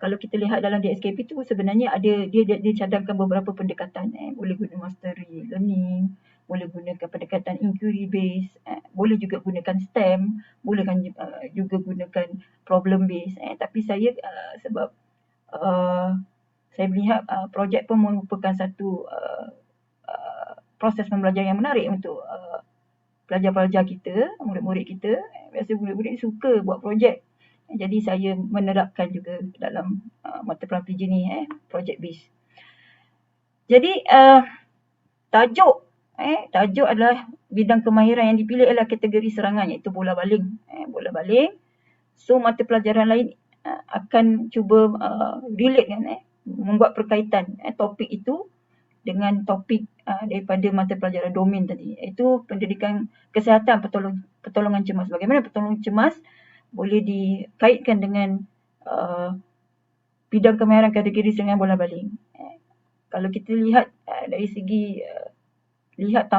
kalau kita lihat dalam DSKP tu sebenarnya ada dia cadangkan beberapa pendekatan, boleh guna mastery learning, boleh gunakan pendekatan inquiry based, boleh juga gunakan STEM, boleh juga gunakan problem based. Tapi saya sebab saya melihat projek pun merupakan satu proses pembelajaran yang menarik untuk pelajar-pelajar kita, murid-murid kita. Biasa murid-murid suka buat projek. Jadi saya menerapkan juga dalam mata pelajaran PJ ni, project based. Jadi tajuk adalah bidang kemahiran yang dipilih adalah kategori serangan, iaitu bola baling. Bola baling. So mata pelajaran lain akan cuba relate kan, membuat perkaitan topik itu dengan topik daripada mata pelajaran domain tadi, iaitu pendidikan kesihatan, pertolongan cemas. Bagaimana pertolongan cemas boleh dikaitkan dengan bidang kemahiran kategori serangan bola baling. Kalau kita lihat dari segi lihat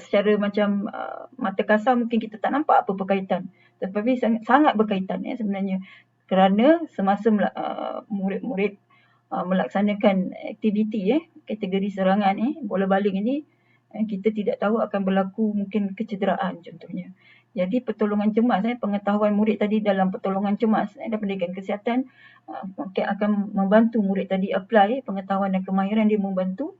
secara macam mata kasar, mungkin kita tak nampak apa perkaitan, tetapi sangat berkaitan sebenarnya, kerana semasa murid-murid melaksanakan aktiviti kategori serangan bola baling ini, kita tidak tahu akan berlaku mungkin kecederaan contohnya. Jadi pertolongan cemas, pengetahuan murid tadi dalam pertolongan cemas dan pendidikan kesihatan mungkin akan membantu murid tadi apply pengetahuan dan kemahiran dia, membantu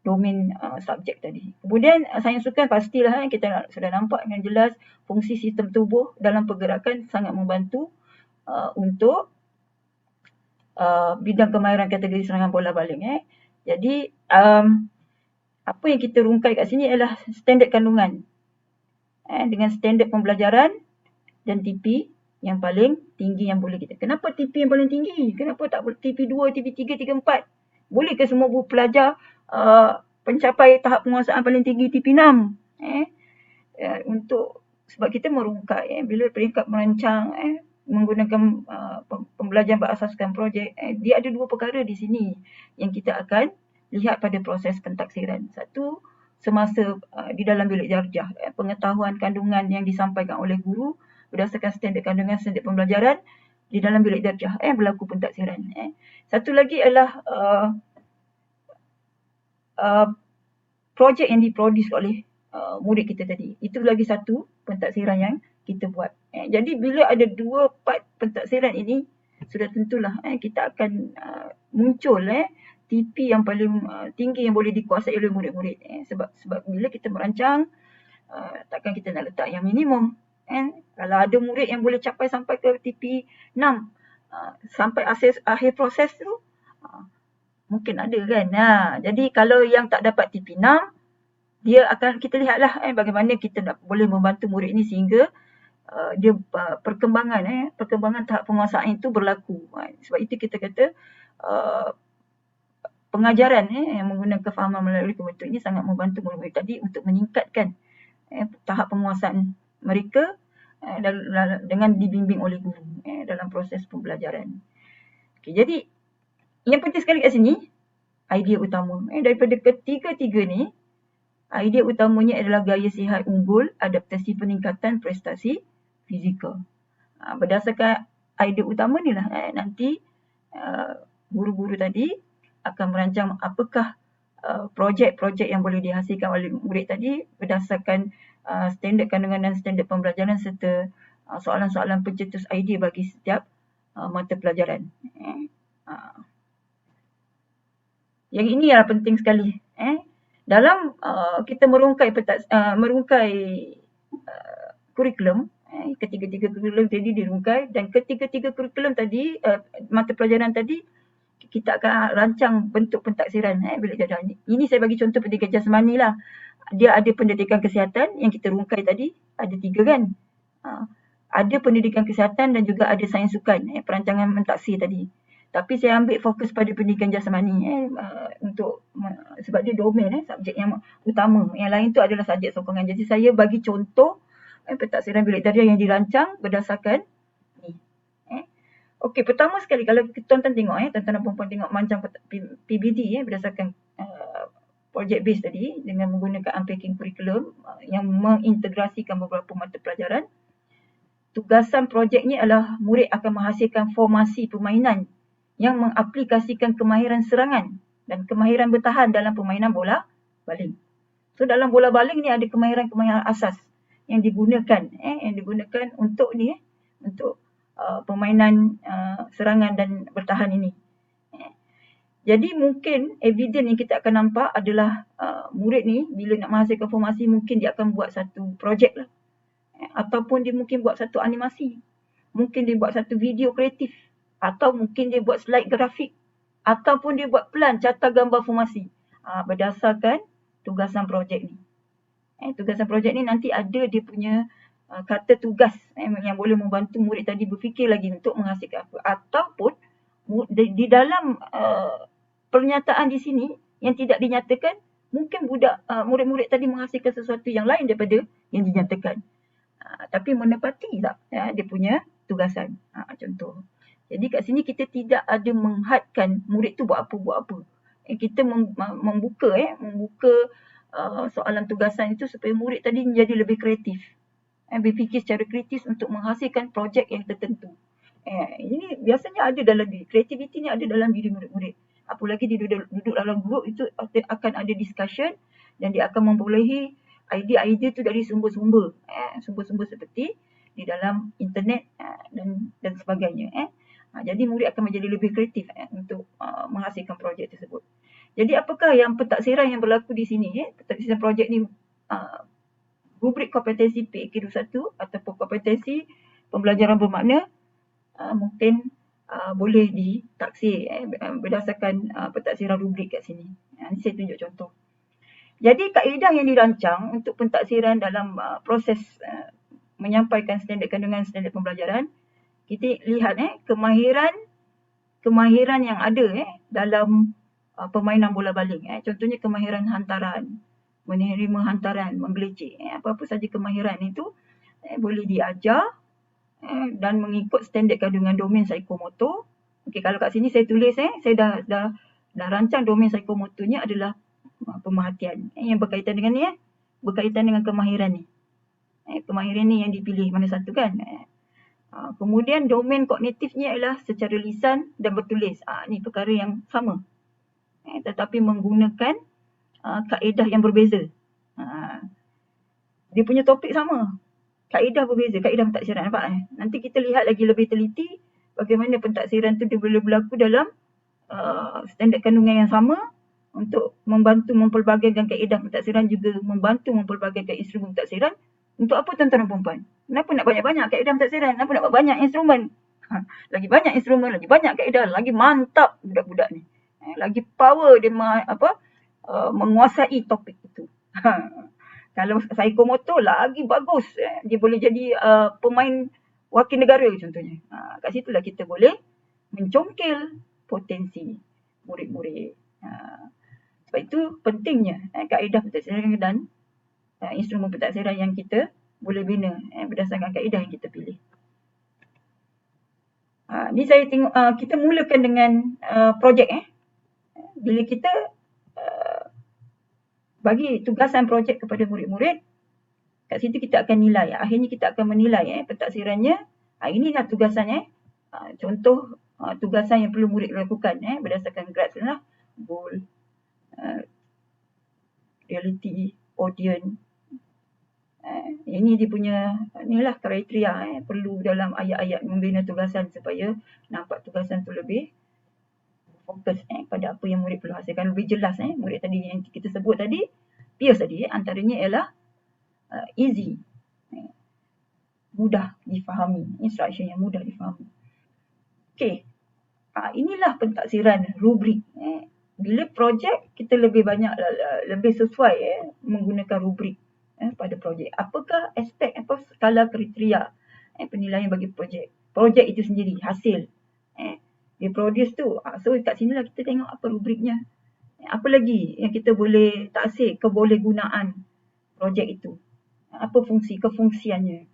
domain subjek tadi. Kemudian sains sukan pastilah kita sudah nampak dengan jelas fungsi sistem tubuh dalam pergerakan sangat membantu untuk bidang kemahiran kategori serangan bola baling. Jadi apa yang kita rungkai kat sini adalah standard kandungan dengan standard pembelajaran dan TP yang paling tinggi yang boleh kita. Kenapa TP yang paling tinggi? Kenapa tak TP 2, TP 3, 3, 4? Boleh ke semua pelajar pencapai tahap penguasaan paling tinggi TP 6? Untuk sebab kita merungkai bila peringkat merancang menggunakan pembelajaran berasaskan projek, dia ada dua perkara di sini yang kita akan lihat pada proses pentaksiran. Satu, semasa di dalam bilik darjah, pengetahuan kandungan yang disampaikan oleh guru berdasarkan standard kandungan, standard pembelajaran di dalam bilik darjah berlaku pentaksiran. Satu lagi adalah projek yang diproduce oleh murid kita tadi. Itu lagi satu pentaksiran yang kita buat. Jadi bila ada dua part pentaksiran ini, sudah tentulah kita akan muncul TP yang paling tinggi yang boleh dikuasai oleh murid-murid. Sebab bila kita merancang, takkan kita nak letak yang minimum. Kalau ada murid yang boleh capai sampai ke TP 6, sampai akhir proses tu, mungkin ada kan. Jadi kalau yang tak dapat TP 6, dia akan kita lihatlah bagaimana kita nak boleh membantu murid ini sehingga dia perkembangan tahap penguasaan itu berlaku. Sebab itu kita kata pengajaran yang menggunakan kefahaman melalui komputer ini sangat membantu murid-murid tadi untuk meningkatkan tahap penguasaan mereka dengan dibimbing oleh guru dalam proses pembelajaran. Okay, jadi yang penting sekali kat sini, idea utama. Daripada ketiga-tiga ni, idea utamanya adalah gaya sihat unggul, adaptasi peningkatan prestasi fizikal. Berdasarkan idea utama ni lah nanti guru-guru tadi akan merancang apakah projek-projek yang boleh dihasilkan oleh murid tadi berdasarkan standard kandungan dan standard pembelajaran serta soalan-soalan pencetus idea bagi setiap mata pelajaran. Yang ini adalah penting sekali. Dalam kita merungkai kurikulum, ketiga-tiga kurikulum tadi dirungkai dan ketiga-tiga kurikulum tadi, mata pelajaran tadi, kita akan rancang bentuk pentaksiran bilik darjah. Ini saya bagi contoh pendidikan jasmani lah. Dia ada pendidikan kesihatan yang kita rungkai tadi, ada 3 kan. Ada pendidikan kesihatan dan juga ada sains sukan, perancangan mentaksir tadi. Tapi saya ambil fokus pada pendidikan jasmani untuk sebab dia domain subjek yang utama. Yang lain tu adalah subjek sokongan. Jadi saya bagi contoh pentaksiran bilik darjah yang dirancang berdasarkan ni. Okey, pertama sekali kalau tuan-tuan tengok tuan-tuan dan puan-puan tengok macam PBD berdasarkan project base tadi dengan menggunakan unpacking kurikulum yang mengintegrasikan beberapa mata pelajaran. Tugasan projeknya adalah murid akan menghasilkan formasi permainan yang mengaplikasikan kemahiran serangan dan kemahiran bertahan dalam permainan bola baling. So dalam bola baling ni ada kemahiran-kemahiran asas yang digunakan untuk ni untuk permainan serangan dan bertahan ini. Jadi mungkin evidence yang kita akan nampak adalah murid ni bila nak menghasilkan formasi mungkin dia akan buat satu projek lah. Ataupun dia mungkin buat satu animasi. Mungkin dia buat satu video kreatif. Atau mungkin dia buat slide grafik. Ataupun dia buat plan carta gambar formasi. Berdasarkan tugasan projek ni. Tugasan projek ni nanti ada dia punya kata tugas yang boleh membantu murid tadi berfikir lagi untuk menghasilkan apa. Ataupun di dalam pernyataan di sini yang tidak dinyatakan, mungkin murid-murid tadi menghasilkan sesuatu yang lain daripada yang dinyatakan. Tapi menepati tak dia punya tugasan. Contoh. Jadi kat sini kita tidak ada menghadkan murid tu buat apa. Kita membuka soalan tugasan itu supaya murid tadi menjadi lebih kreatif. Berfikir secara kritis untuk menghasilkan projek yang tertentu. Ini biasanya ada dalam diri. Kreativiti ni ada dalam diri murid-murid. Apalagi dia duduk dalam grup itu akan ada discussion dan dia akan membolehi idea-idea tu dari sumber-sumber. Sumber-sumber seperti di dalam internet dan sebagainya. Jadi murid akan menjadi lebih kreatif untuk menghasilkan projek tersebut. Jadi apakah yang pentaksiran yang berlaku di sini? Pentaksiran projek ni rubrik kompetensi PAK 21 ataupun kompetensi pembelajaran bermakna mungkin boleh ditaksir berdasarkan pentadsiran rubrik kat sini. Ini saya tunjuk contoh. Jadi kaedah yang dirancang untuk pentadsiran dalam proses menyampaikan standard kandungan standard pembelajaran, kita lihat kemahiran yang ada dalam permainan bola baling. Contohnya kemahiran hantaran, menerima hantaran, menggelecek. Apa-apa saja kemahiran itu boleh diajar dan mengikut standard kandungan domain psikomotor. Okey, kalau kat sini saya tulis saya dah rancang domain psikomotornya adalah pemerhatian. Yang berkaitan dengan ni berkaitan dengan kemahiran ni. Kemahiran ni yang dipilih mana satu kan. Kemudian domain kognitifnya ialah secara lisan dan bertulis. Ni perkara yang sama. Tetapi menggunakan kaedah yang berbeza. Dia punya topik sama. Kaedah berbeza, kaedah pentadsiran, nampak Nanti kita lihat lagi lebih teliti bagaimana pentadsiran tu dia boleh berlaku dalam standard kandungan yang sama untuk membantu mempelbagaikan kaedah pentadsiran, juga membantu mempelbagaikan instrumen pentadsiran. Untuk apa tuan-tuan dan puan-puan? Kenapa nak banyak-banyak kaedah pentadsiran? Kenapa nak banyak instrumen? Lagi banyak instrumen, lagi banyak kaedah, lagi mantap budak-budak ni. Lagi power dia menguasai topik itu. Kalau psikomotor lagi bagus, dia boleh jadi pemain wakil negara contohnya. Kat situlah kita boleh mencongkil potensi murid-murid. Sebab itu pentingnya kaedah pentadsiran dan instrumen pentadsiran yang kita boleh bina berdasarkan kaedah yang kita pilih. Ni saya tengok kita mulakan dengan projek. Bila kita bagi tugasan projek kepada murid-murid, kat situ kita akan nilai. Akhirnya kita akan menilai pentadsirannya. Inilah tugasannya. Contoh tugasan yang perlu murid lakukan berdasarkan grades lah. Goal, reality, audience. Ini dia punya inilah kriteria perlu dalam ayat-ayat membina tugasan supaya nampak tugasan tu lebih fokus pada apa yang murid perlu hasilkan, lebih jelas. Murid tadi yang kita sebut tadi, peers tadi, antaranya ialah easy, mudah difahami, instruction yang mudah difahami. Okey, inilah pentadsiran rubrik. Bila projek, kita lebih banyak, lebih sesuai menggunakan rubrik pada projek. Apakah aspek, skala kriteria penilaian bagi projek? Projek itu sendiri, hasil dia produce tu. So kat sinilah kita tengok apa rubriknya. Apa lagi yang kita boleh taksir kebolehgunaan projek itu. Apa fungsi, kefungsiannya.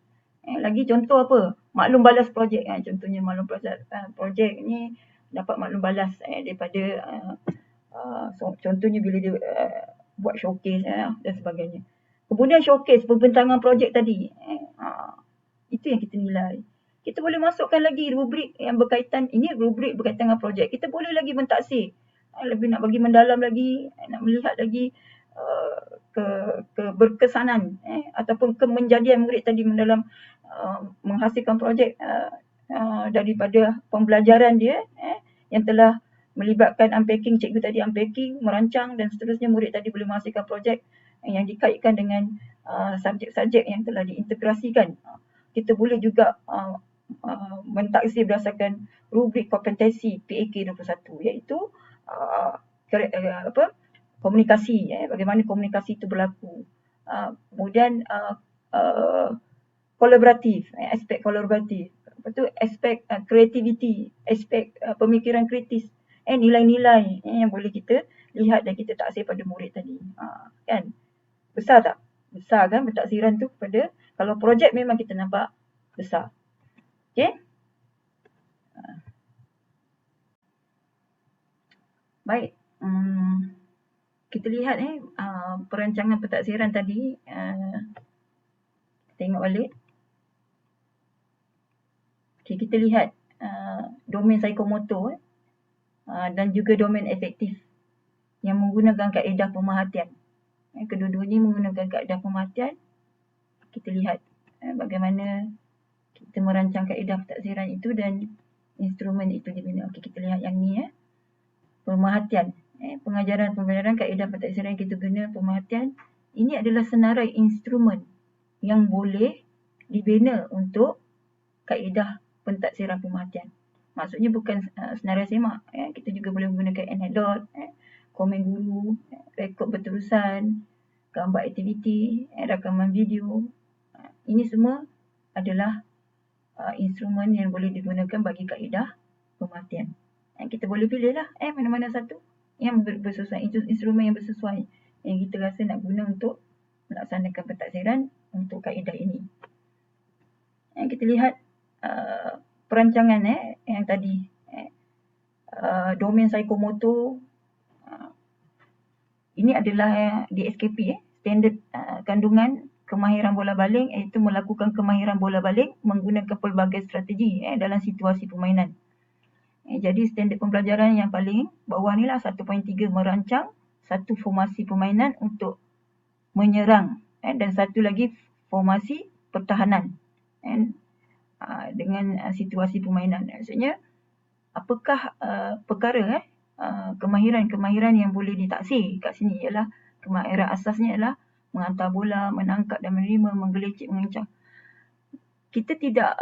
Lagi contoh apa? Maklum balas projek. Contohnya maklum balas projek ni dapat maklum balas daripada contohnya bila dia buat showcase dan sebagainya. Kemudian showcase pembentangan projek tadi. Itu yang kita nilai. Kita boleh masukkan lagi rubrik yang berkaitan, ini rubrik berkaitan dengan projek. Kita boleh lagi mentaksir. Lebih nak bagi mendalam lagi, nak melihat lagi keberkesanan ataupun kemenjadian murid tadi dalam menghasilkan projek daripada pembelajaran dia yang telah melibatkan unpacking, cikgu tadi unpacking, merancang dan seterusnya. Murid tadi boleh menghasilkan projek yang dikaitkan dengan subjek-subjek yang telah diintegrasikan. Kita boleh juga mentaksir berdasarkan rubrik kompetensi PAK 21, iaitu komunikasi, bagaimana komunikasi itu berlaku. Kemudian kolaboratif, aspek kolaboratif. Lepas tu aspek kreativiti, aspek pemikiran kritis, nilai-nilai yang boleh kita lihat dan kita taksir pada murid tadi. Kan? Besar tak? Besar kan pentaksiran tu pada, kalau projek memang kita nampak besar. Okey? Baik. Kita lihat perancangan pentaksiran tadi. Tengok balik. Okay, kita lihat domain psikomotor dan juga domain efektif yang menggunakan kaedah pemerhatian. Kedua-duanya menggunakan kaedah pemerhatian. Kita lihat bagaimana kita merancang kaedah pentaksiran itu dan instrumen itu dibina. Okey, kita lihat yang ni pemerhatian. Pengajaran kaedah pentaksiran yang kita guna pemerhatian. Ini adalah senarai instrumen yang boleh dibina untuk kaedah pentaksiran pemerhatian. Maksudnya bukan senarai semak. Kita juga boleh menggunakan anekdot, komen guru, rekod berterusan, gambar aktiviti, rakaman video. Ini semua adalah instrumen yang boleh digunakan bagi kaedah pemerhatian. Kita boleh pilih lah mana-mana satu yang bersesuaian, instrumen yang bersesuaian yang kita rasa nak guna untuk melaksanakan pentadsiran untuk kaedah ini. Kita lihat perancangan yang tadi, domain psikomotor. Ini adalah DSKP, standard kandungan kemahiran bola baling, iaitu melakukan kemahiran bola baling menggunakan pelbagai strategi dalam situasi permainan. Jadi standard pembelajaran yang paling bawah ni lah 1.3, merancang satu formasi permainan untuk menyerang, dan satu lagi formasi pertahanan dengan situasi permainan. Maksudnya apakah perkara kemahiran-kemahiran yang boleh ditaksir kat sini ialah kemahiran asasnya ialah menghantar bola, menangkap dan menerima, menggelecek, mengencang. Kita tidak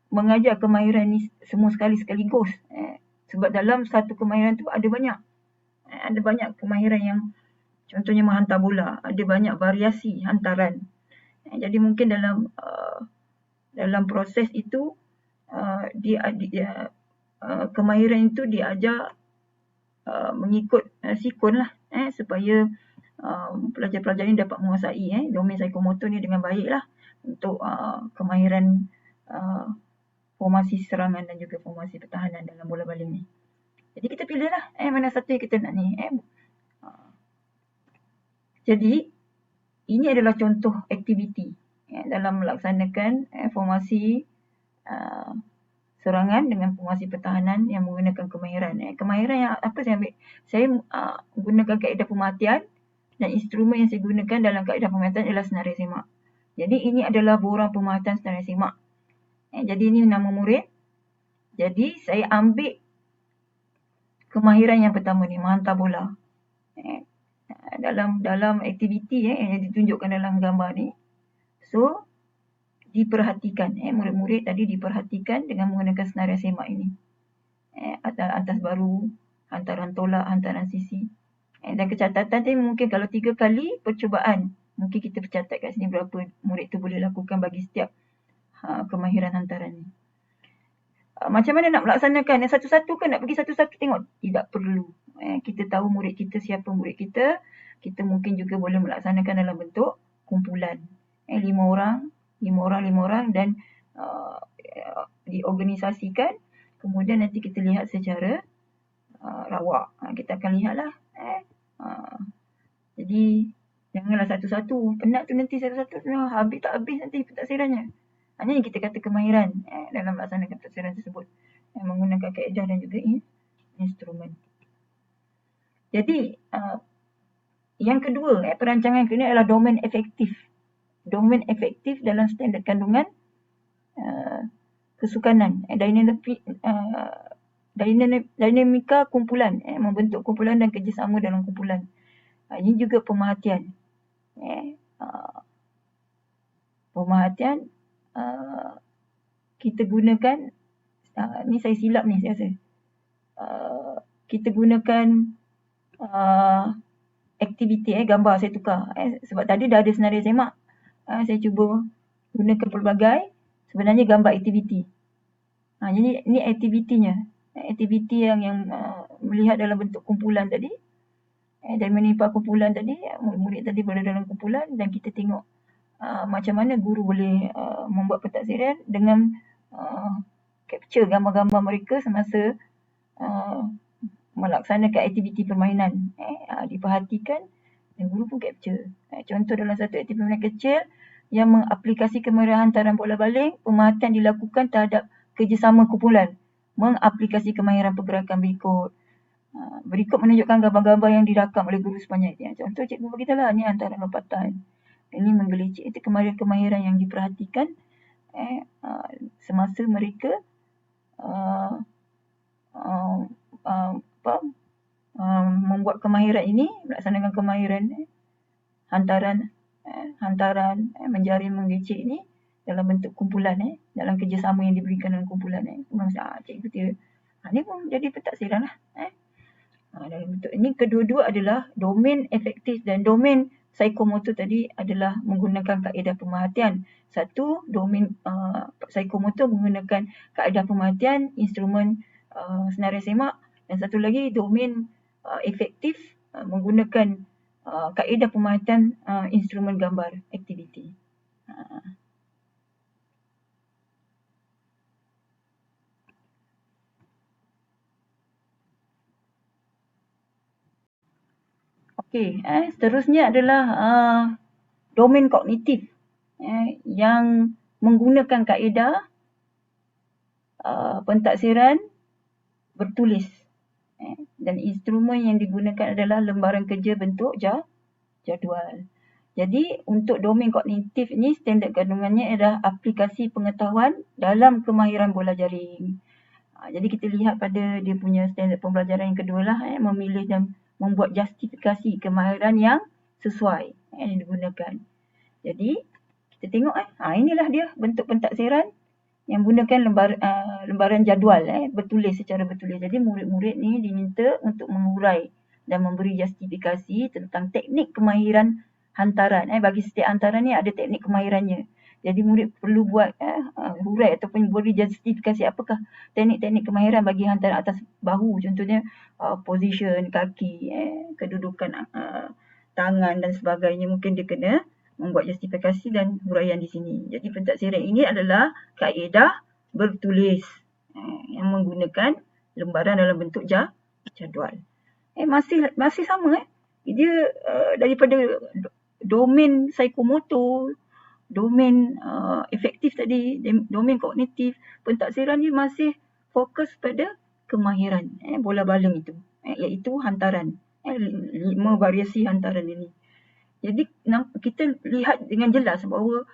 mengajar kemahiran ni semua sekaligus. Sebab dalam satu kemahiran tu ada banyak. Ada banyak kemahiran yang contohnya menghantar bola, ada banyak variasi hantaran. Jadi mungkin dalam proses itu kemahiran itu diajar mengikut sikon lah, supaya pelajar-pelajar ini dapat menguasai domain psikomotor ni dengan baik lah untuk kemahiran formasi serangan dan juga formasi pertahanan dalam bola baling ni. Jadi kita pilih lah mana satu yang kita nak ni. Jadi ini adalah contoh aktiviti dalam melaksanakan formasi serangan dengan formasi pertahanan yang menggunakan kemahiran. Kemahiran yang apa saya ambil? Saya gunakan kaedah pemerhatian dan instrumen yang saya gunakan dalam kaedah pemerhatian adalah senarai semak. Jadi ini adalah borang pemerhatian senarai semak. Jadi ini nama murid. Jadi saya ambil kemahiran yang pertama ni, menghantar bola. Dalam aktiviti yang ditunjukkan dalam gambar ni. So, diperhatikan, murid-murid tadi diperhatikan dengan menggunakan senarai semak ini. Atas baru, hantaran tolak, hantaran sisi. Dan kecatatan tadi mungkin kalau 3 kali percubaan, mungkin kita bercatat kat sini berapa murid tu boleh lakukan bagi setiap kemahiran hantaran ni. Macam mana nak melaksanakan satu-satu ke nak pergi satu-satu tengok? Tidak perlu. Kita tahu murid kita, siapa murid kita. Kita mungkin juga boleh melaksanakan dalam bentuk kumpulan. 5 orang dan diorganisasikan. Kemudian nanti kita lihat secara rawak. Kita akan lihatlah. Jadi janganlah satu-satu. Penat tu nanti satu-satu. Habis tak habis nanti pentadsirannya. Hanya yang kita kata kemahiran dalam melaksanakan pentadsiran tersebut. Menggunakan kaedah dan juga instrumen. Jadi yang kedua, perancangan yang kedua adalah domain efektif. Domain efektif dalam standard kandungan kesukanan. Dinamika kumpulan. Membentuk kumpulan dan kerjasama dalam kumpulan. Ini juga pemerhatian. Pemerhatian kita gunakan, ni saya silap ni saya rasa. Kita gunakan aktiviti, gambar saya tukar. Sebab tadi dah ada senarai semak. Saya cuba gunakan pelbagai, sebenarnya gambar aktiviti. Jadi ni aktivitinya. Aktiviti yang melihat dalam bentuk kumpulan tadi. Dan menimpa kumpulan tadi, murid tadi berada dalam kumpulan dan kita tengok macam mana guru boleh membuat pentadsiran dengan capture gambar-gambar mereka semasa melaksanakan aktiviti permainan. Diperhatikan dan guru pun capture. Contoh dalam satu aktiviti permainan kecil yang mengaplikasi kemahiran hantaran bola baling, pemerhatian dilakukan terhadap kerjasama kumpulan. Mengaplikasi kemahiran pergerakan berikut menunjukkan gambar-gambar yang dirakam oleh guru sepanjang itu. Contoh cikgu beritahu lah, ni hantaran lompatan. Ini menggelecek. Itu kemahiran-kemahiran yang diperhatikan semasa mereka membuat kemahiran ini, melaksanakan kemahiran hantaran menjaring, menggelecek ini dalam bentuk kumpulan. dalam kerjasama yang diberikan dalam kumpulan. Cikgu kata, ni pun jadi pentaksiran lah. Dalam bentuk ini kedua-dua adalah domain efektif dan domain psikomotor tadi adalah menggunakan kaedah pemerhatian. Satu, domain psikomotor menggunakan kaedah pemerhatian, instrumen senarai semak, dan satu lagi domain efektif menggunakan kaedah pemerhatian, instrumen gambar, aktiviti. Okey, seterusnya adalah domain kognitif yang menggunakan kaedah pentaksiran bertulis. Dan instrumen yang digunakan adalah lembaran kerja bentuk jadual. Jadi untuk domain kognitif ni standard kandungannya adalah aplikasi pengetahuan dalam kemahiran bola jaring. Jadi kita lihat pada dia punya standard pembelajaran yang kedua lah, memilih dan membuat justifikasi kemahiran yang sesuai yang digunakan. Jadi kita tengok inilah dia bentuk pentaksiran yang gunakan lembaran jadual bertulis secara bertulis. Jadi murid-murid ni diminta untuk mengurai dan memberi justifikasi tentang teknik kemahiran hantaran. Bagi setiap hantaran ni ada teknik kemahirannya. Jadi murid perlu buat hurai ataupun beri justifikasi apakah teknik-teknik kemahiran bagi hantaran atas bahu. Contohnya position kaki, kedudukan tangan dan sebagainya. Mungkin dia kena membuat justifikasi dan huraian di sini. Jadi pentaksiran ini adalah kaedah bertulis yang menggunakan lembaran dalam bentuk jadual. Masih sama dia daripada domain psikomotor, domain efektif tadi, domain kognitif, pentaksiran ni masih fokus pada kemahiran bola baling itu, iaitu hantaran, 5 variasi hantaran ini. Jadi kita lihat dengan jelas bahawa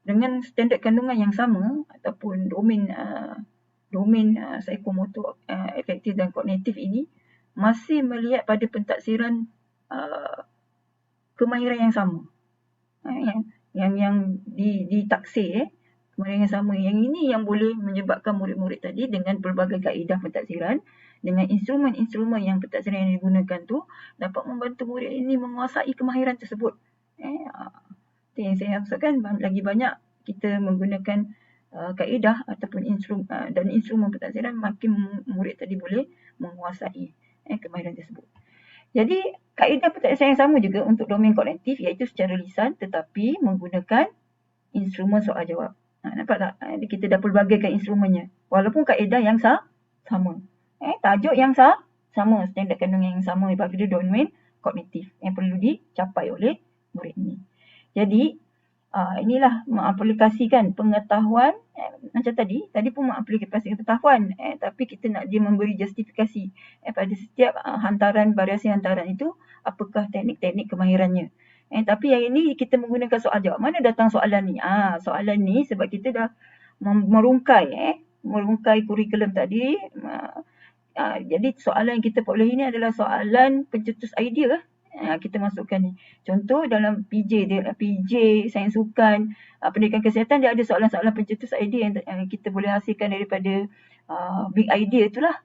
dengan standard kandungan yang sama ataupun domain psikomotor efektif dan kognitif ini masih melihat pada pentaksiran kemahiran yang sama. Yang ditaksir kemahiran yang sama. Yang ini yang boleh menyebabkan murid-murid tadi dengan pelbagai kaedah pentaksiran, dengan instrumen-instrumen yang pentaksiran yang digunakan tu dapat membantu murid ini menguasai kemahiran tersebut. Itu yang saya maksudkan, lagi banyak kita menggunakan kaedah ataupun instrumen pentaksiran, makin murid tadi boleh menguasai kemahiran tersebut. Jadi kaedah pentaksiran yang sama juga untuk domain kognitif, iaitu secara lisan tetapi menggunakan instrumen soal jawab. Nampak tak? Kita dah pelbagaikan instrumennya walaupun kaedah yang sama. Tajuk yang sama, standard kandungan yang sama bagi domain kognitif yang perlu dicapai oleh murid ini. Jadi inilah mengaplikasikan pengetahuan macam tadi pun mengaplikasikan pengetahuan, tapi kita nak dia memberi justifikasi pada setiap hantaran, variasi hantaran itu apakah teknik-teknik kemahirannya. Tapi yang ini kita menggunakan soal jawab. Mana datang soalan ni? Soalan ni sebab kita dah merungkai kurikulum tadi. Jadi soalan yang kita peroleh ini adalah soalan pencetus idea. Kita masukkan ni. Contoh dalam PJ sains sukan, pendidikan kesihatan, dia ada soalan-soalan pencetus idea yang kita boleh hasilkan daripada big idea itulah.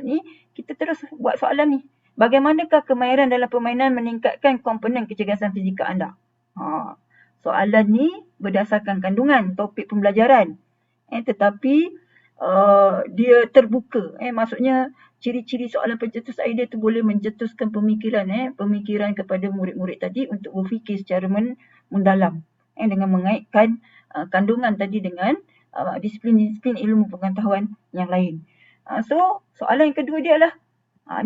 Ni kita terus buat soalan ni. Bagaimanakah kemahiran dalam permainan meningkatkan komponen kecergasan fizikal anda? Soalan ni berdasarkan kandungan topik pembelajaran. Tetapi dia terbuka. Maksudnya ciri-ciri soalan pencetus idea tu boleh mencetuskan pemikiran kepada murid-murid tadi untuk berfikir secara mendalam dengan mengaitkan kandungan tadi dengan disiplin-disiplin ilmu pengetahuan yang lain. So soalan yang kedua dia adalah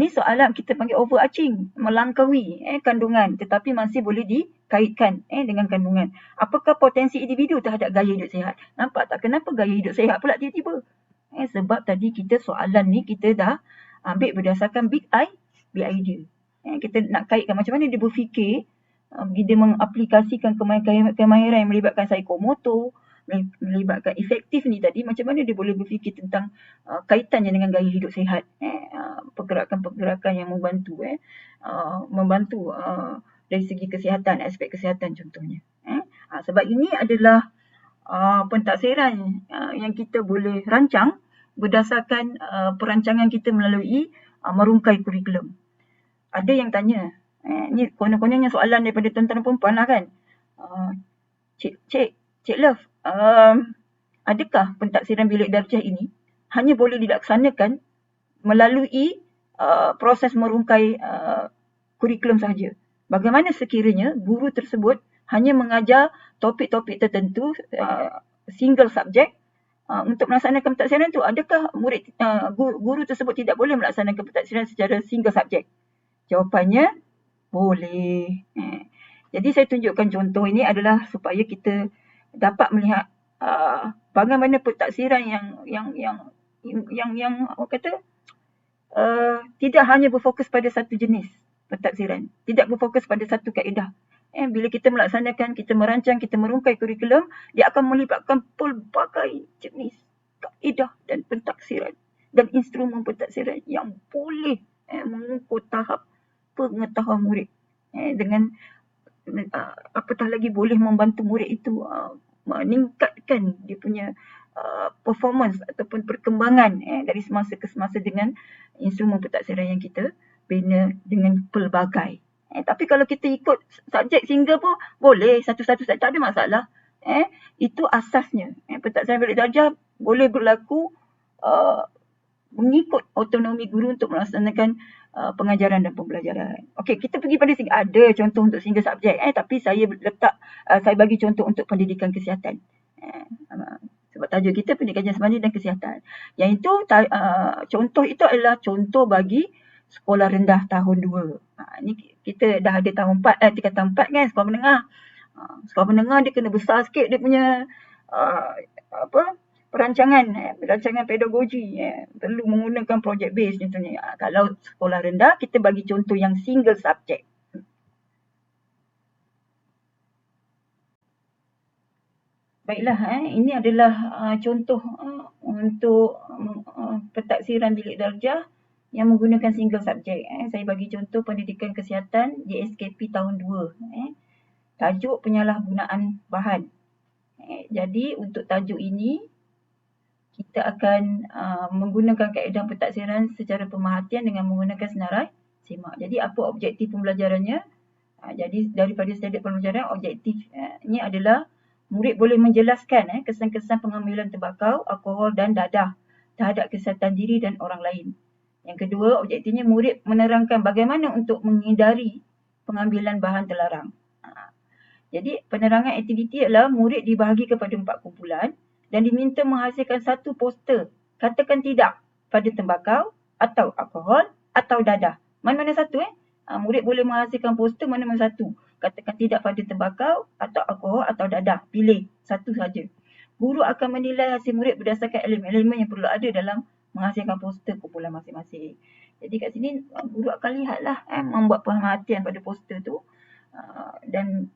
ni soalan kita panggil overarching, melangkaui kandungan tetapi masih boleh dikaitkan dengan kandungan. Apakah potensi individu terhadap gaya hidup sihat? Nampak tak kenapa gaya hidup sihat pula tiba-tiba? Sebab tadi soalan ni kita dah ambil berdasarkan big idea. Kita nak kaitkan macam mana dia berfikir, dia mengaplikasikan kemahiran yang melibatkan psikomotor, melibatkan efektif ni tadi, macam mana dia boleh berfikir tentang kaitannya dengan gaya hidup sihat, pergerakan-pergerakan yang membantu dari segi kesihatan, aspek kesihatan contohnya. Sebab ini adalah Pentadsiran yang kita boleh rancang berdasarkan perancangan kita melalui merungkai kurikulum. Ada yang tanya, ni konon-kononnya soalan daripada tuan-tuan dan perempuan lah kan. Cik Love, adakah pentadsiran bilik darjah ini hanya boleh dilaksanakan melalui proses merungkai kurikulum sahaja? Bagaimana sekiranya guru tersebut hanya mengajar topik-topik tertentu, single subjek, untuk melaksanakan pentadsiran itu, adakah guru tersebut tidak boleh melaksanakan pentadsiran secara single subjek? Jawapannya, boleh. Jadi saya tunjukkan contoh ini adalah supaya kita dapat melihat bagaimana pentadsiran yang apa kata, tidak hanya berfokus pada satu jenis pentadsiran, tidak berfokus pada satu kaedah. Bila kita melaksanakan, kita merancang, kita merungkai kurikulum, dia akan melibatkan pelbagai jenis kaedah dan pentadsiran dan instrumen pentadsiran yang boleh mengukur tahap pengetahuan murid, dengan apatah lagi boleh membantu murid itu meningkatkan dia punya performance ataupun perkembangan dari semasa ke semasa dengan instrumen pentadsiran yang kita bina dengan pelbagai. Tapi kalau kita ikut subjek single pun boleh, satu-satu saja, tak ada masalah. Itu asasnya. Pentadsiran bilik darjah boleh berlaku mengikut autonomi guru untuk melaksanakan pengajaran dan pembelajaran. Okey, kita pergi pada sini. Ada contoh untuk single subjek, tapi saya saya bagi contoh untuk pendidikan kesihatan. Sebab tajuk kita pendidikan jasmani dan kesihatan. Yang itu contoh itu adalah contoh bagi sekolah rendah tahun 2. Ni kita dah ada tahun 4, tingkat tahun 4 kan, sekolah menengah. Sekolah menengah dia kena besar sikit dia punya perancangan pedagogi, perlu menggunakan project base contohnya. Kalau sekolah rendah, kita bagi contoh yang single subject. Baiklah, ini adalah contoh untuk pentadsiran bilik darjah yang menggunakan single subject. Saya bagi contoh pendidikan kesihatan JSKP tahun 2. Tajuk penyalahgunaan bahan. Jadi untuk tajuk ini, kita akan menggunakan kaedah pentadsiran secara pemerhatian dengan menggunakan senarai semak. Jadi apa objektif pembelajarannya? Jadi daripada standard pembelajaran, objektifnya adalah murid boleh menjelaskan kesan-kesan pengambilan tembakau, alkohol dan dadah terhadap kesihatan diri dan orang lain. Yang kedua, objektifnya murid menerangkan bagaimana untuk menghindari pengambilan bahan terlarang. Jadi penerangan aktiviti adalah murid dibahagi kepada 4 kumpulan dan diminta menghasilkan satu poster. Katakan tidak pada tembakau atau alkohol atau dadah. Mana-mana satu murid boleh menghasilkan poster mana-mana satu. Katakan tidak pada tembakau atau alkohol atau dadah. Pilih satu saja. Guru akan menilai hasil murid berdasarkan elemen-elemen yang perlu ada dalam menghasilkan poster kumpulan masing-masing. Jadi kat sini guru akan lihatlah membuat pemerhatian pada poster tu dan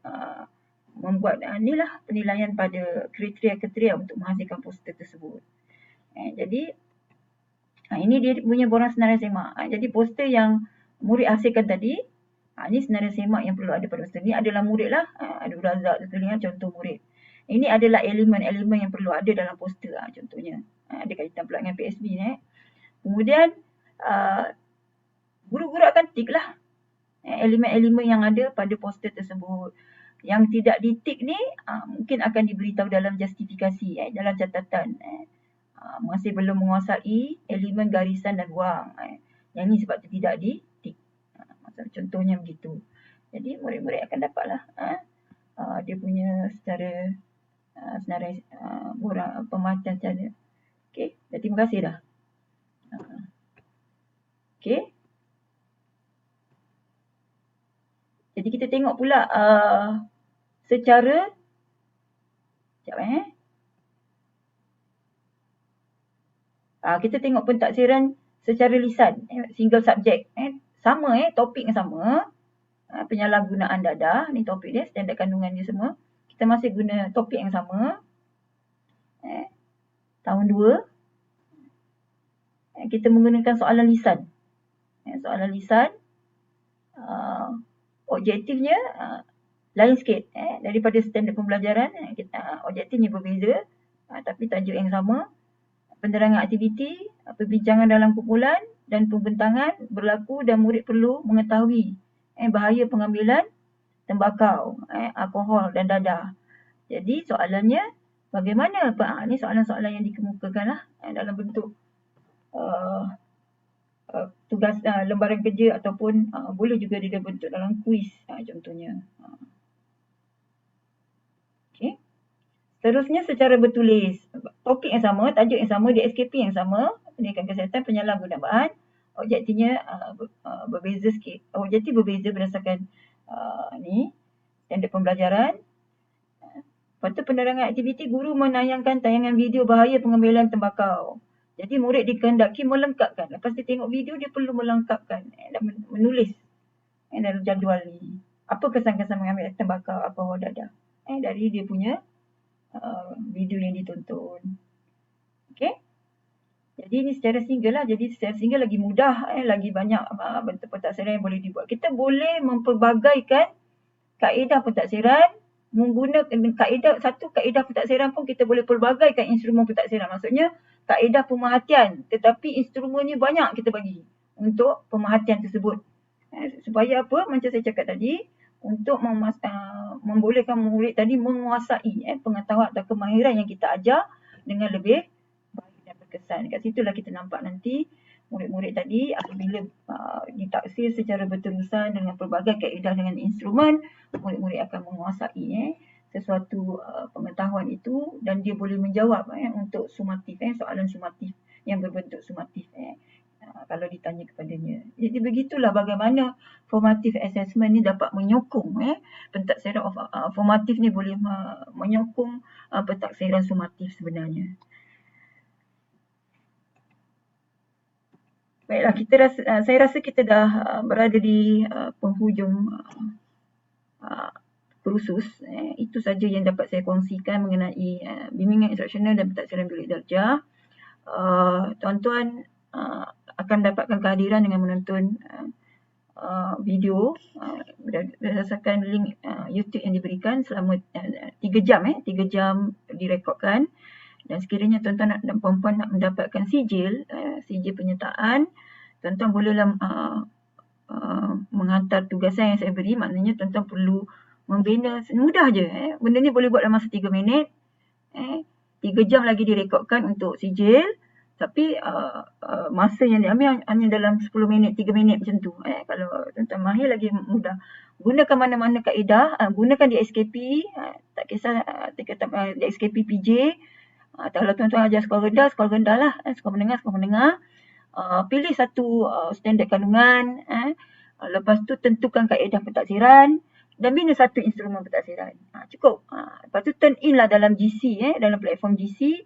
membuat inilah penilaian pada kriteria-kriteria untuk menghasilkan poster tersebut. Jadi ini dia punya borang senarai semak. Jadi poster yang murid hasilkan tadi, ini senarai semak yang perlu ada pada poster ni adalah murid lah. Ada Razak terlihat contoh murid. Ini adalah elemen-elemen yang perlu ada dalam poster contohnya. Ada kaitan pula dengan PSB ni. Kemudian guru-guru akan tik lah elemen-elemen yang ada pada poster tersebut. Yang tidak ditik ni mungkin akan diberitahu dalam justifikasi, dalam catatan. Masih belum menguasai elemen garisan dan ruang. Yang ni sebab tu tidak ditik. Contohnya begitu. Jadi murid-murid akan dapatlah dia punya secara senarai borang pemerhatian secara. Okey, terima kasih dah. Okey. Jadi kita tengok pula secara kita tengok pentadsiran secara lisan, single subject. Sama topik yang sama. Penyalahgunaan dadah, ni topik dia, standard kandungan dia semua. Kita masih guna topik yang sama. Tahun 2. Kita menggunakan soalan lisan. Soalan lisan. Objektifnya lain sikit daripada standard pembelajaran. Objektifnya berbeza, tapi tajuk yang sama. Penerangan aktiviti, perbincangan dalam kumpulan dan pembentangan berlaku dan murid perlu mengetahui bahaya pengambilan tembakau, alkohol dan dadah. Jadi soalannya bagaimana? Ini soalan-soalan yang dikemukakanlah dalam bentuk tugas lembaran kerja ataupun boleh juga dibentuk dalam kuis contohnya. Okay. Seterusnya secara bertulis. Topik yang sama, tajuk yang sama, DSKP yang sama, pendidikan kesihatan penyalahgunaan. Objektifnya berbeza sikit. Objektif berbeza berdasarkan standard pembelajaran. Lepas tu penerangan aktiviti, guru menayangkan tayangan video bahaya pengambilan tembakau. Jadi murid dikehendaki melengkapkan. Lepas dia tengok video, dia perlu melengkapkan dan menulis dalam jadual ni. Apa kesan-kesan mengambil tembakau, alkohol, dadah. Dari dia punya video yang ditonton. Okey. Jadi ini secara single lah. Jadi secara single lagi mudah, lagi banyak bentuk pentadsiran yang boleh dibuat. Kita boleh mempelbagaikan kaedah pentadsiran, menggunakan kaedah pentadsiran pun kita boleh pelbagaikan instrumen pentadsiran. Maksudnya kaedah pemerhatian, tetapi instrumennya banyak kita bagi untuk pemerhatian tersebut. Supaya apa? Macam saya cakap tadi, untuk membolehkan murid tadi menguasai pengetahuan atau kemahiran yang kita ajar dengan lebih baik dan berkesan. Kat situlah kita nampak nanti murid-murid tadi apabila ditaksir secara berterusan dengan pelbagai kaedah dengan instrumen, murid-murid akan menguasai sesuatu pengetahuan itu dan dia boleh menjawab untuk sumatif, soalan sumatif yang berbentuk sumatif kalau ditanya kepadanya. Jadi begitulah bagaimana formative assessment ni dapat menyokong pentadsiran formatif ni boleh menyokong pentadsiran sumatif sebenarnya. Baiklah, saya rasa kita dah berada di penghujung kursus. Itu saja yang dapat saya kongsikan mengenai bimbingan instruksional dan pentadsiran bilik darjah. Tuan-tuan akan mendapatkan kehadiran dengan menonton video berdasarkan link YouTube yang diberikan selama 3 jam. 3 jam direkodkan. Dan sekiranya tuan-tuan dan puan-puan nak mendapatkan sijil penyertaan, tuan-tuan bolehlah menghantar tugasan yang saya beri. Maknanya tuan-tuan perlu membina, mudah je. Benda ni boleh buat dalam masa 3 minit. 3 jam lagi direkodkan untuk sijil. Tapi masa yang diambil hanya dalam 10 minit, 3 minit macam tu. Kalau tuan-tuan mahir lagi mudah. Gunakan mana-mana kaedah, gunakan DSKP, tak kisah DSKP PJ. Kalau tuan-tuan ajar skor rendah lah. Skor menengah. Pilih satu standard kandungan. Lepas tu tentukan kaedah pentadsiran dan bina satu instrumen pentadsiran. Cukup. Lepas tu turn in lah dalam GC, dalam platform GC.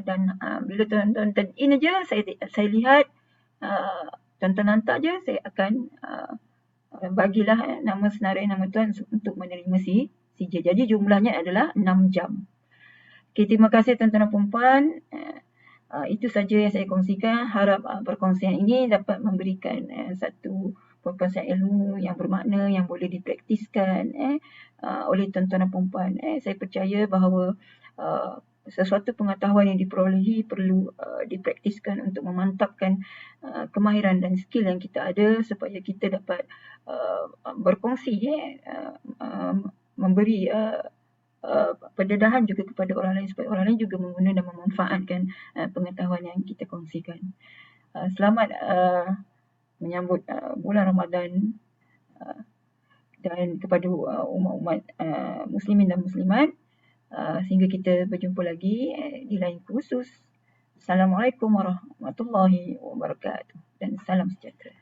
Dan bila tuan-tuan turn in aja, saya lihat tuan-tuan hantar je, saya akan bagilah nama senarai nama tuan untuk menerima sijil. Jadi jumlahnya adalah 6 jam. Okay, terima kasih tuan-tuan dan puan-puan. Itu saja yang saya kongsikan. Harap perkongsian ini dapat memberikan satu perkongsian ilmu yang bermakna yang boleh dipraktiskan oleh tuan-tuan dan puan-puan. Saya percaya bahawa sesuatu pengetahuan yang diperolehi perlu dipraktiskan untuk memantapkan kemahiran dan skill yang kita ada supaya kita dapat berkongsi, memberi pendedahan juga kepada orang lain supaya orang lain juga mengguna dan memanfaatkan pengetahuan yang kita kongsikan. Selamat menyambut bulan Ramadan dan kepada umat-umat muslimin dan muslimat. Sehingga kita berjumpa lagi di lain kursus. Assalamualaikum warahmatullahi wabarakatuh dan salam sejahtera.